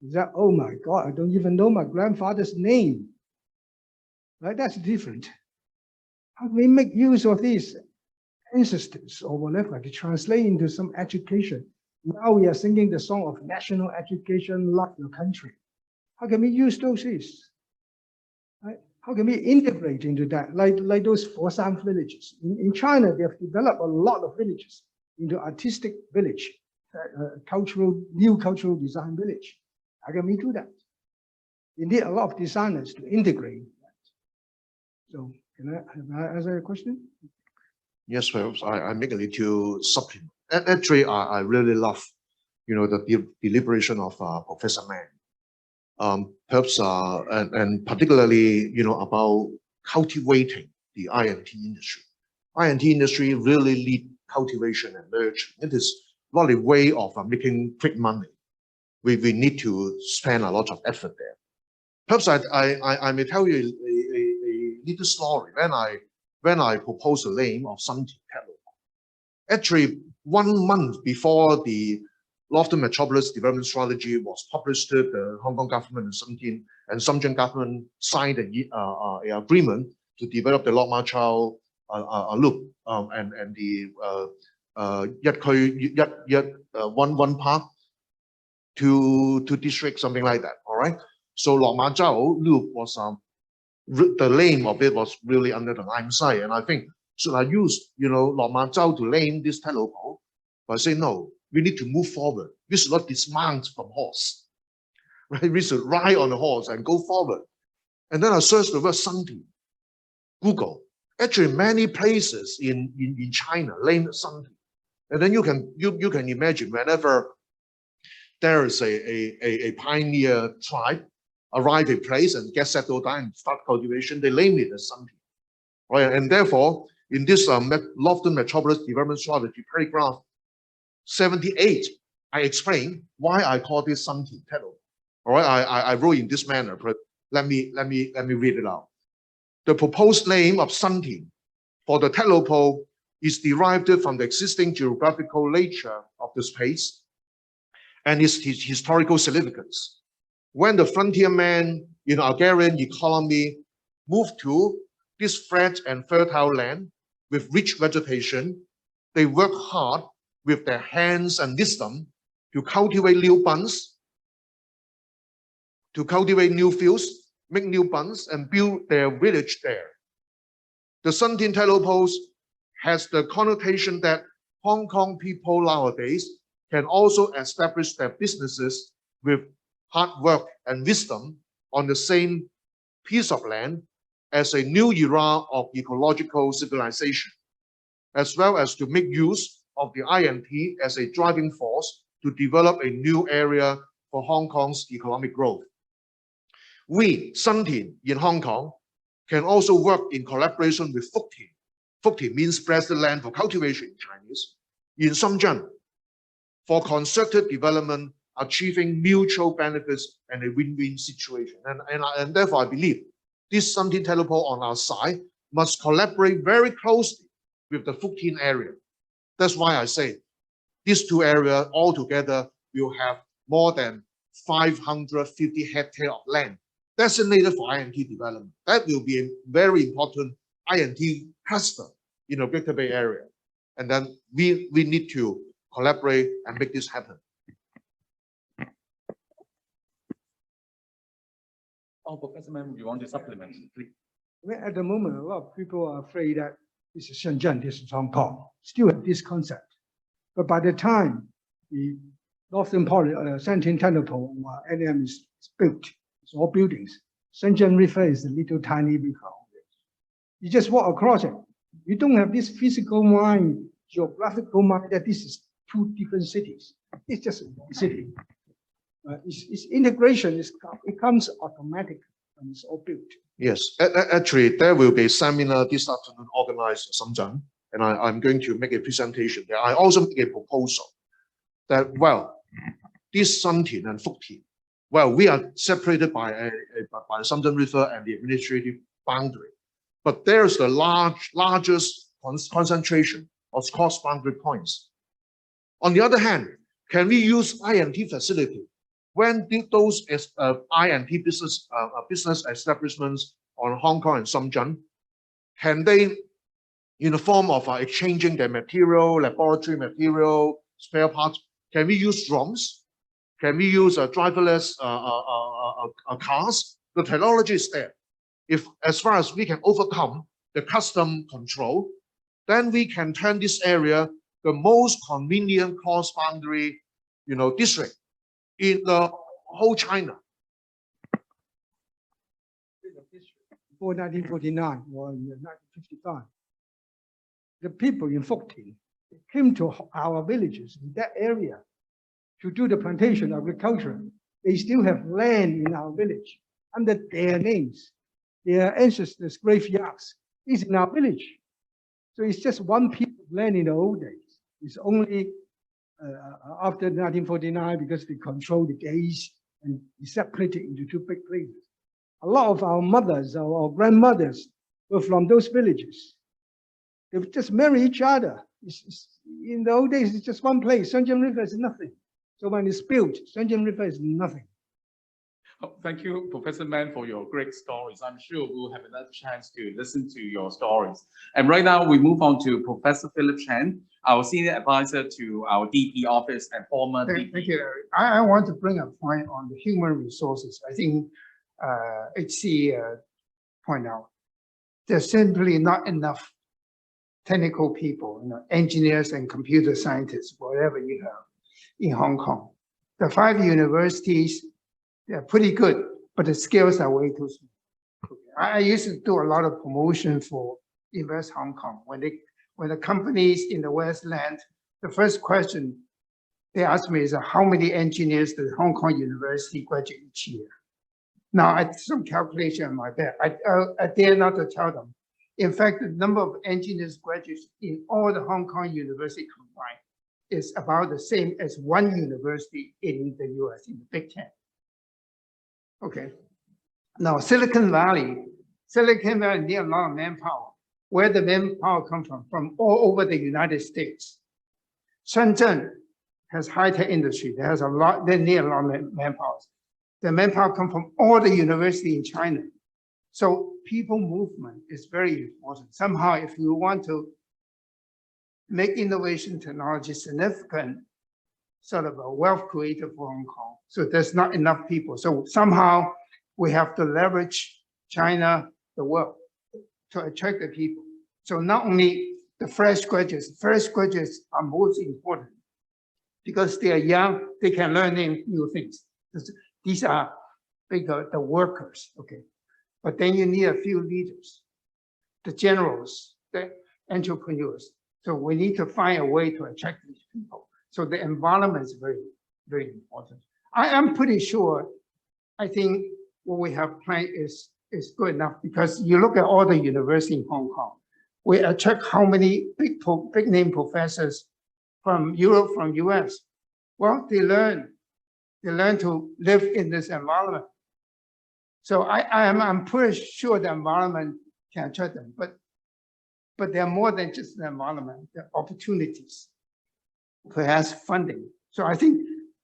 He said, oh my God, I don't even know my grandfather's name. Right? That's different. How can we make use of these ancestors or whatever to translate into some education? Now we are singing the song of national education, love your country. How can we use those? Right? How can we integrate into that? Like those Foshan villages. In China, they have developed a lot of villages into artistic village, new cultural design village. How can we do that? We need a lot of designers to integrate that. So can I answer your question? Yes, perhaps I make a little supplement. Actually, I really love, the deliberation of Professor Mang. Perhaps and particularly, about cultivating the INT industry. INT industry really need cultivation and nurturing. It is not a way of making quick money. We need to spend a lot of effort there. Perhaps I may tell you a little story. When I proposed the name of Suntin Telopole, actually 1 month before the Northern Metropolis Development Strategy was published, the Hong Kong government and Shenzhen government signed an agreement to develop the Lok Ma Chau loop and the one park to district, something like that. All right. So Lok Ma Chau loop was the name of it was really under the hindsight, and I think should I use Lok Ma Chau to name this telopole? But I say no. We need to move forward. We should not dismount from horse. Right? We should ride on the horse and go forward. And then I searched the word Suntin. Google. Actually, many places in China named Suntin. And then you can imagine whenever there is a pioneer tribe arrive a place and get settled down and start cultivation, they name it as Suntin. Right? And therefore, in this Northern Metropolis Development Strategy paragraph 78, I explain why I call this Suntin Telopole. All right, I wrote in this manner, but let me read it out. The proposed name of Suntin for the telopole is derived from the existing geographical nature of the space and its historical significance. When the frontiermen in agrarian economy moved to this flat and fertile land with rich vegetation, they worked hard with their hands and wisdom to cultivate new bunds, to cultivate new fields, make new bunds, and build their village there. The Suntin Telopoles has the connotation that Hong Kong people nowadays can also establish their businesses with hard work and wisdom on the same piece of land as a new era of ecological civilization, as well as to make use of the INT as a driving force to develop a new area for Hong Kong's economic growth. We, Suntin, in Hong Kong, can also work in collaboration with Fuktin. Fuktin means blessed land for cultivation in Chinese, in Shenzhen, for concerted development, achieving mutual benefits and a win-win situation. And therefore, I believe this Suntin Telopole on our side must collaborate very closely with the Fuktin area. That's why I say these two areas altogether will have more than 550 hectares of land designated for INT development. That will be a very important INT cluster in the Greater Bay Area. And then we need to collaborate and make this happen. Oh, Professor Mem, you want to supplement, please? Well, at the moment, a lot of people are afraid that this is Shenzhen, this is Hong Kong. Still have this concept. But by the time the Northern Suntin Telopole NM is built, it's all buildings. Shenzhen River is a little tiny river. You just walk across it. You don't have this physical mind, geographical mind that this is two different cities. It's just one city. Its integration it comes automatic when it's all built. Yes, actually, there will be a seminar this afternoon organized in Shenzhen, and I'm going to make a presentation there. I also make a proposal that, well, this Suntin and Fuktin, well, we are separated by the Shenzhen River and the administrative boundary, but there's the largest concentration of cross-boundary points. On the other hand, can we use INT facility when those INT business establishments on Hong Kong and Shenzhen, can they, in the form of exchanging their material, laboratory material, spare parts, can we use drones? Can we use driverless cars? The technology is there. If, as far as we can overcome the custom control, then we can turn this area the most convenient cross-boundary, district in the whole China. Before 1949 or 1955, the people in Fuktin came to our villages in that area to do the plantation agriculture. They still have land in our village under their names. Their ancestors' graveyards is in our village. So it's just one piece of land in the old days. It's only after 1949 because they controlled the gays and separated into two big places. A lot of our mothers, our grandmothers were from those villages. They would just marry each other. In the old days, it's just one place. Shenzhen River is nothing. So when it's built, Shenzhen River is nothing. Oh, thank you, Professor Mann, for your great stories. I'm sure we'll have another chance to listen to your stories. And right now, we move on to Professor Philip Chen, our senior advisor to our DP office and former DP. Thank you, Larry. I want to bring a point on the human resources. I think HC point out there's simply not enough technical people, engineers and computer scientists, whatever you have in Hong Kong. The 5 universities, they're pretty good, but the skills are way too small. I used to do a lot of promotion for Invest Hong Kong. When the companies in the West land, the first question they ask me is how many engineers does Hong Kong University graduate each year? Now, I did some calculation on my back. I dare not to tell them. In fact, the number of engineers graduates in all the Hong Kong University combined is about the same as one university in the US, in the Big Ten. Okay. Now, Silicon Valley need a lot of manpower. Where the manpower come from? From all over the United States. Shenzhen has high-tech industry. They need a lot of manpower. The manpower come from all the university in China. So people movement is very important. Somehow, if you want to make innovation technology significant, sort of a wealth creator for Hong Kong. So there's not enough people. So somehow we have to leverage China, the world, to attract the people. So not only the fresh graduates are most important because they are young, they can learn new things. These are the workers, okay? But then you need a few leaders, the generals, the entrepreneurs. So we need to find a way to attract these people. So the environment is very, very important. I am pretty sure, I think what we have planned is good enough because you look at all the universities in Hong Kong, we attract how many big name professors from Europe, from US. Well, they learn to live in this environment. So I'm pretty sure the environment can attract them, but they're more than just the environment, the opportunities, perhaps funding. So I think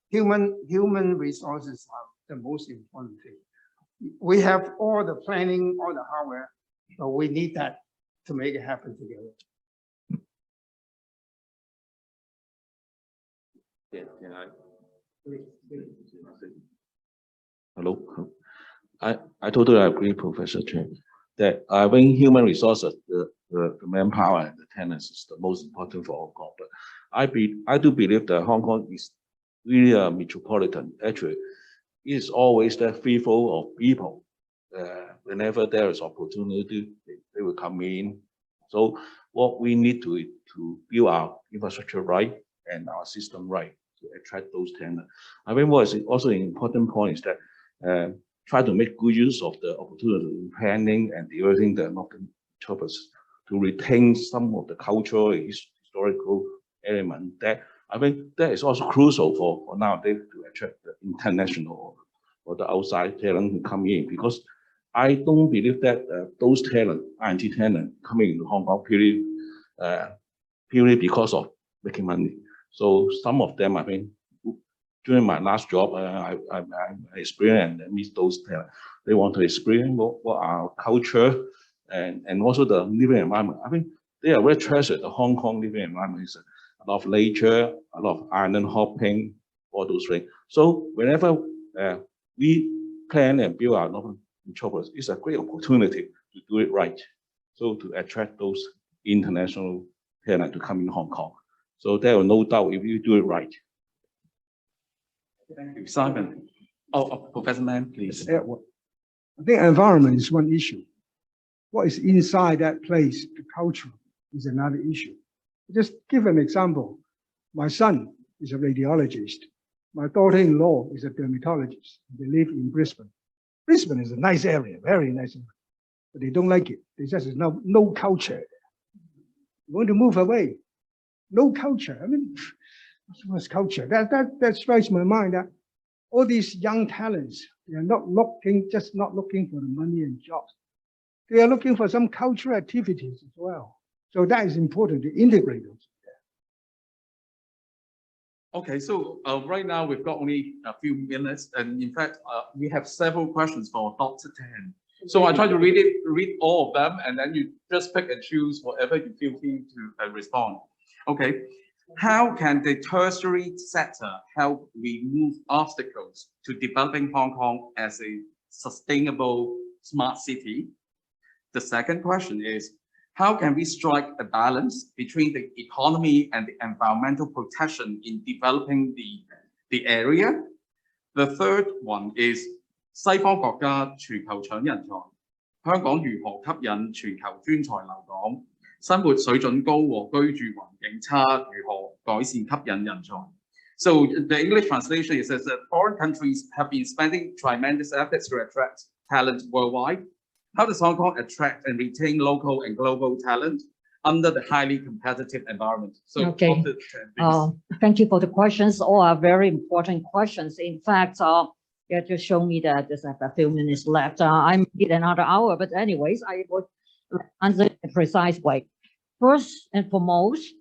human resources are the most important thing. We have all the planning, all the hardware, but we need that to make it happen together. Hello. I totally agree, Professor Chen, that I think human resources, the manpower and the talents is the most important for Hong Kong. But I do believe that Hong Kong is really a metropolitan. Actually, it is always that free flow of people. Whenever there is opportunity, they will come in. So what we need to build our infrastructure right and our system right to attract those talents. I think what is also an important point is that try to make good use of the opportunity in planning and developing the northern metropolis to retain some of the cultural and historical element that I think that is also crucial for nowadays to attract the international or the outside talent to come in, because I don't believe that those talent, IT talent, coming into Hong Kong purely because of making money. So some of them, I think, during my last job, I experienced and meet those talent. They want to experience what our culture and also the living environment. I think they are very treasured. The Hong Kong living environment is a lot of nature, a lot of island hopping, all those things. So whenever we plan and build our northern metropolis, it's a great opportunity to do it right. So to attract those international talent to come in Hong Kong. So there are no doubt if you do it right. Thank you, Simon. Professor Mann, please. I think environment is one issue. What is inside that place, the culture, is another issue. Just give an example. My son is a radiologist. My daughter-in-law is a dermatologist. They live in Brisbane. Brisbane is a nice area, very nice area, but they don't like it. They just no culture. They want to move away. no culture. I mean, what's culture? That strikes my mind that all these young talents, they are not just not looking for the money and jobs. They are looking for some cultural activities as well. So that is important to integrate those. Okay, so right now we've got only a few minutes, and in fact, we have several questions for Dr. Tan. So I try to read all of them, and then you just pick and choose whatever you feel free to respond. Okay, how can the tertiary sector help remove obstacles to developing Hong Kong as a sustainable smart city? The second question is, how can we strike a balance between the economy and the environmental protection in developing the area? The third one is 西方國家全球搶人才，香港如何吸引全球專才留港？生活水準高和居住環境差，如何改善吸引人才？ So the English translation is that foreign countries have been spending tremendous efforts to attract talent worldwide. How does Hong Kong attract and retain local and global talent under the highly competitive environment? So, okay. Thank you for the questions. All are very important questions. In fact, yeah, just show me that there's a few minutes left. I need another hour, but anyways, I will answer in a precise way. First and foremost,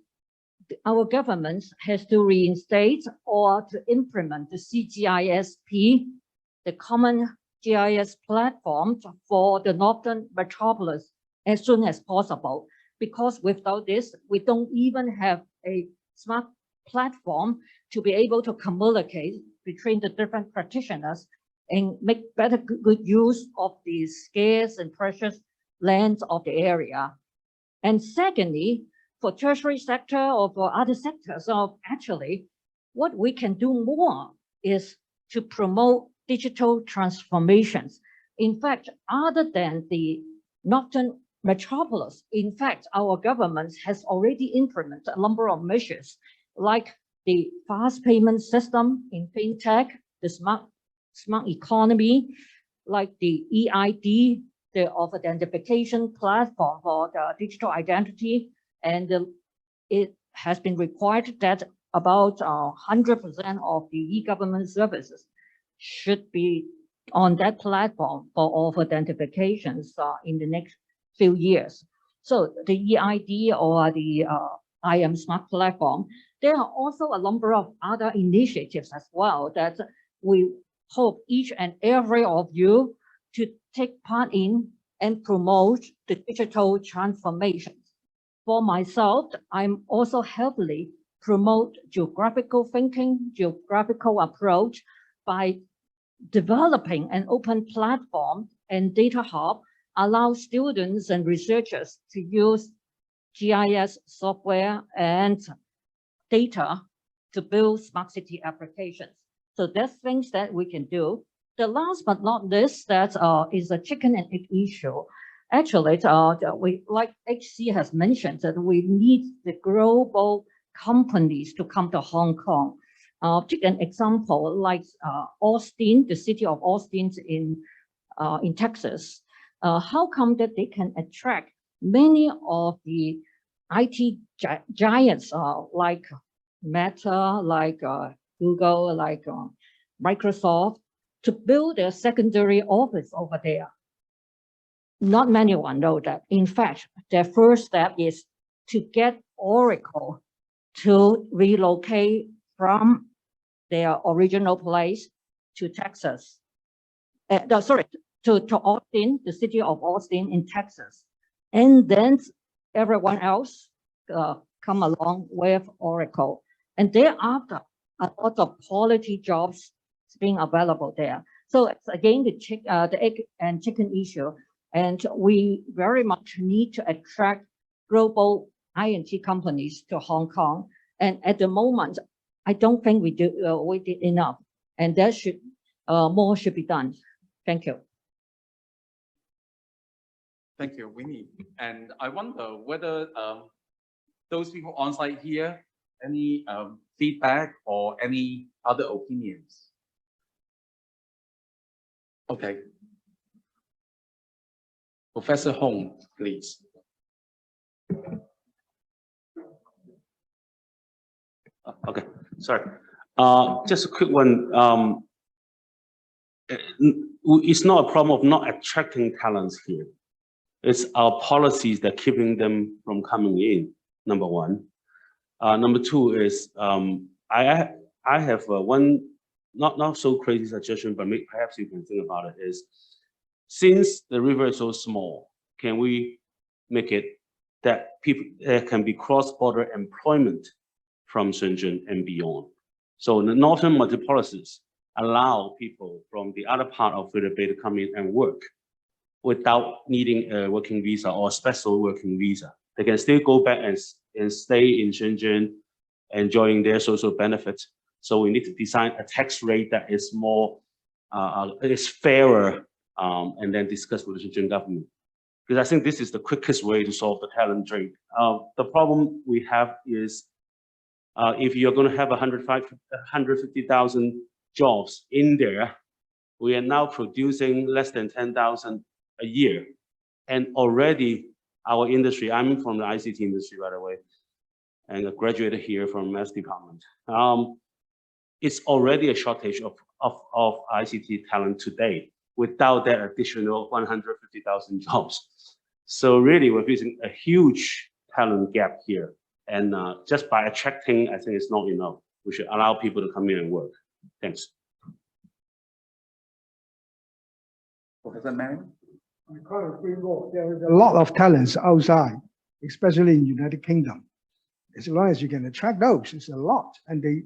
our government has to reinstate or to implement the CGISP, the Common GIS platform for the Northern Metropolis as soon as possible, because without this, we don't even have a smart platform to be able to communicate between the different practitioners and make better good use of the scarce and precious lands of the area. And secondly, for tertiary sector or for other sectors, actually, what we can do more is to promote digital transformations. In fact, other than the Northern Metropolis, in fact, our government has already implemented a number of measures like the fast payment system in fintech, the smart economy, like the EID, the identification platform for the digital identity, and it has been required that about 100% of the e-government services should be on that platform for identifications in the next few years. So the EID or the IM Smart platform, there are also a number of other initiatives as well that we hope each and every of you to take part in and promote the digital transformations. For myself, I'm also heavily promote geographical thinking, geographical approach by developing an open platform and data hub allow students and researchers to use GIS software and data to build smart city applications. So there's things that we can do. The last but not least, that is a chicken and egg issue. Actually, we, like HC has mentioned, that we need the global companies to come to Hong Kong. Take an example like Austin, the city of Austin in Texas. How come that they can attract many of the IT giants like Meta, like Google, like Microsoft, to build a secondary office over there? Not many one know that. In fact, their first step is to get Oracle to relocate from their original place to Texas. To Austin, the city of Austin in Texas. And then everyone else come along with Oracle. And thereafter, a lot of quality jobs being available there. So it's again the egg and chicken issue. And we very much need to attract global INT companies to Hong Kong. And at the moment, I don't think we did enough. And there should more should be done. Thank you. Thank you, Winnie. And I wonder whether those people on site here, any feedback or any other opinions? Okay. Professor Hong, please. Okay, sorry. Just a quick one. It's not a problem of not attracting talents here. It's our policies that keeping them from coming in, number one. Number two is, I have one not so crazy suggestion, but perhaps you can think about it, is since the river is so small, can we make it that people there can be cross-border employment from Shenzhen and beyond? So the northern multi-policies allow people from the other part of Philippines Bay to come in and work without needing a working visa or a special working visa. They can still go back and stay in Shenzhen, enjoying their social benefits. So we need to design a tax rate that is more, is fairer, and then discuss with the Shenzhen government. Because I think this is the quickest way to solve the talent drain. The problem we have is, if you're going to have 150,000 jobs in there, we are now producing less than 10,000 a year. And already our industry, I'm from the ICT industry, by the way, and I graduated here from Maths department. It's already a shortage of ICT talent today without that additional 150,000 jobs. So really we're facing a huge talent gap here. And just by attracting, I think it's not enough. We should allow people to come in and work. Thanks. Professor Mann? There is a lot of talents outside, especially in United Kingdom. As long as you can attract those, it's a lot. And the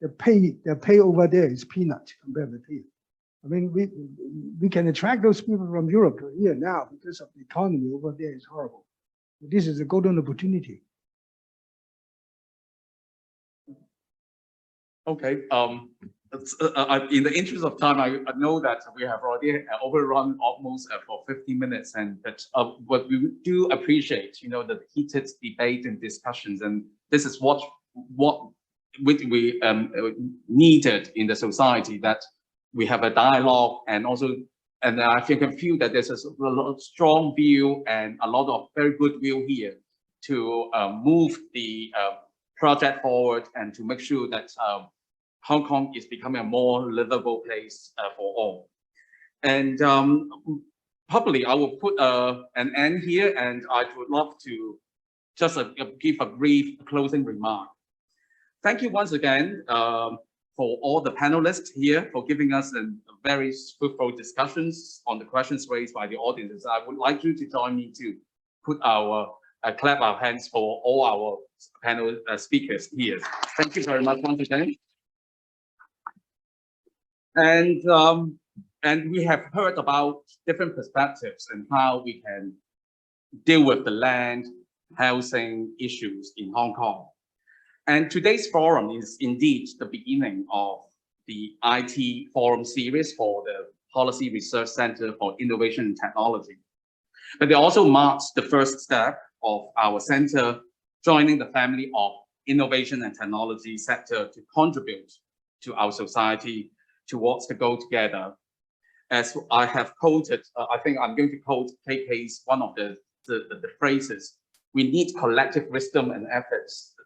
pay over there is peanut compared with here. I mean, we can attract those people from Europe to here now because of the economy over there is horrible. This is a golden opportunity. Okay. In the interest of time, I know that we have already overrun almost for 50 minutes, and that what we do appreciate, the heated debate and discussions, and this is what we needed in the society, that we have a dialogue, and also, and I think I feel that there's a lot of strong view and a lot of very good will here to move the project forward and to make sure that Hong Kong is becoming a more livable place for all. And probably I will put an end here, and I would love to just give a brief closing remark. Thank you once again for all the panelists here for giving us a very fruitful discussions on the questions raised by the audiences. I would like you to join me to put our clap our hands for all our panel speakers here. Thank you very much once again. And we have heard about different perspectives and how we can deal with the land, housing issues in Hong Kong. And today's forum is indeed the beginning of the IT forum series for the Policy Research Center for Innovation and Technology. But it also marks the first step of our center joining the family of innovation and technology sector to contribute to our society towards the goal together. As I have quoted, I think I'm going to quote KK's one of the phrases: we need collective wisdom and efforts,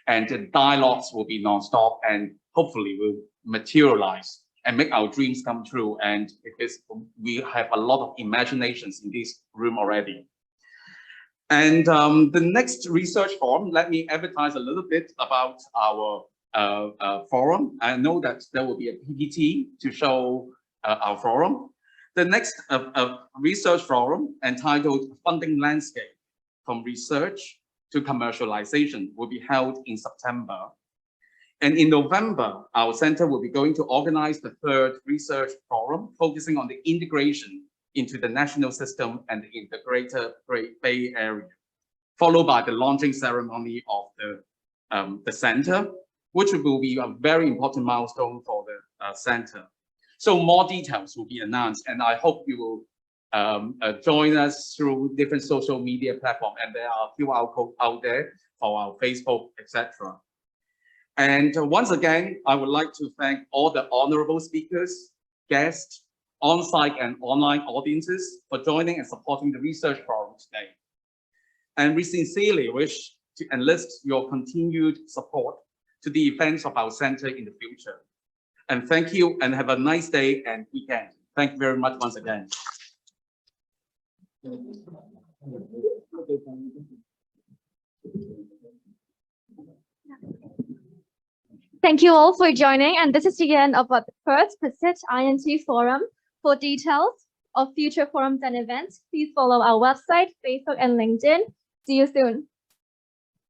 and the dialogues will be nonstop, and hopefully will materialize and make our dreams come true. And because we have a lot of imaginations in this room already. And the next research forum, let me advertise a little bit about our forum. I know that there will be a PPT to show our forum. The next research forum, entitled Funding Landscape from Research to Commercialization, will be held in September. And in November, our center will be going to organize the third research forum, focusing on the integration into the national system and in the Greater Bay Area, followed by the launching ceremony of the center, which will be a very important milestone for the center. So more details will be announced, and I hope you will join us through different social media platforms, and there are QR codes out there for our Facebook, etc. And once again, I would like to thank all the honorable speakers, guests, on-site and online audiences for joining and supporting the research forum today. And we sincerely wish to enlist your continued support to the events of our center in the future. And thank you and have a nice day and weekend. Thank you very much once again. Thank you all for joining, and this is the end of our first PReCIT INT forum. For details of future forums and events, please follow our website, Facebook, and LinkedIn. See you soon.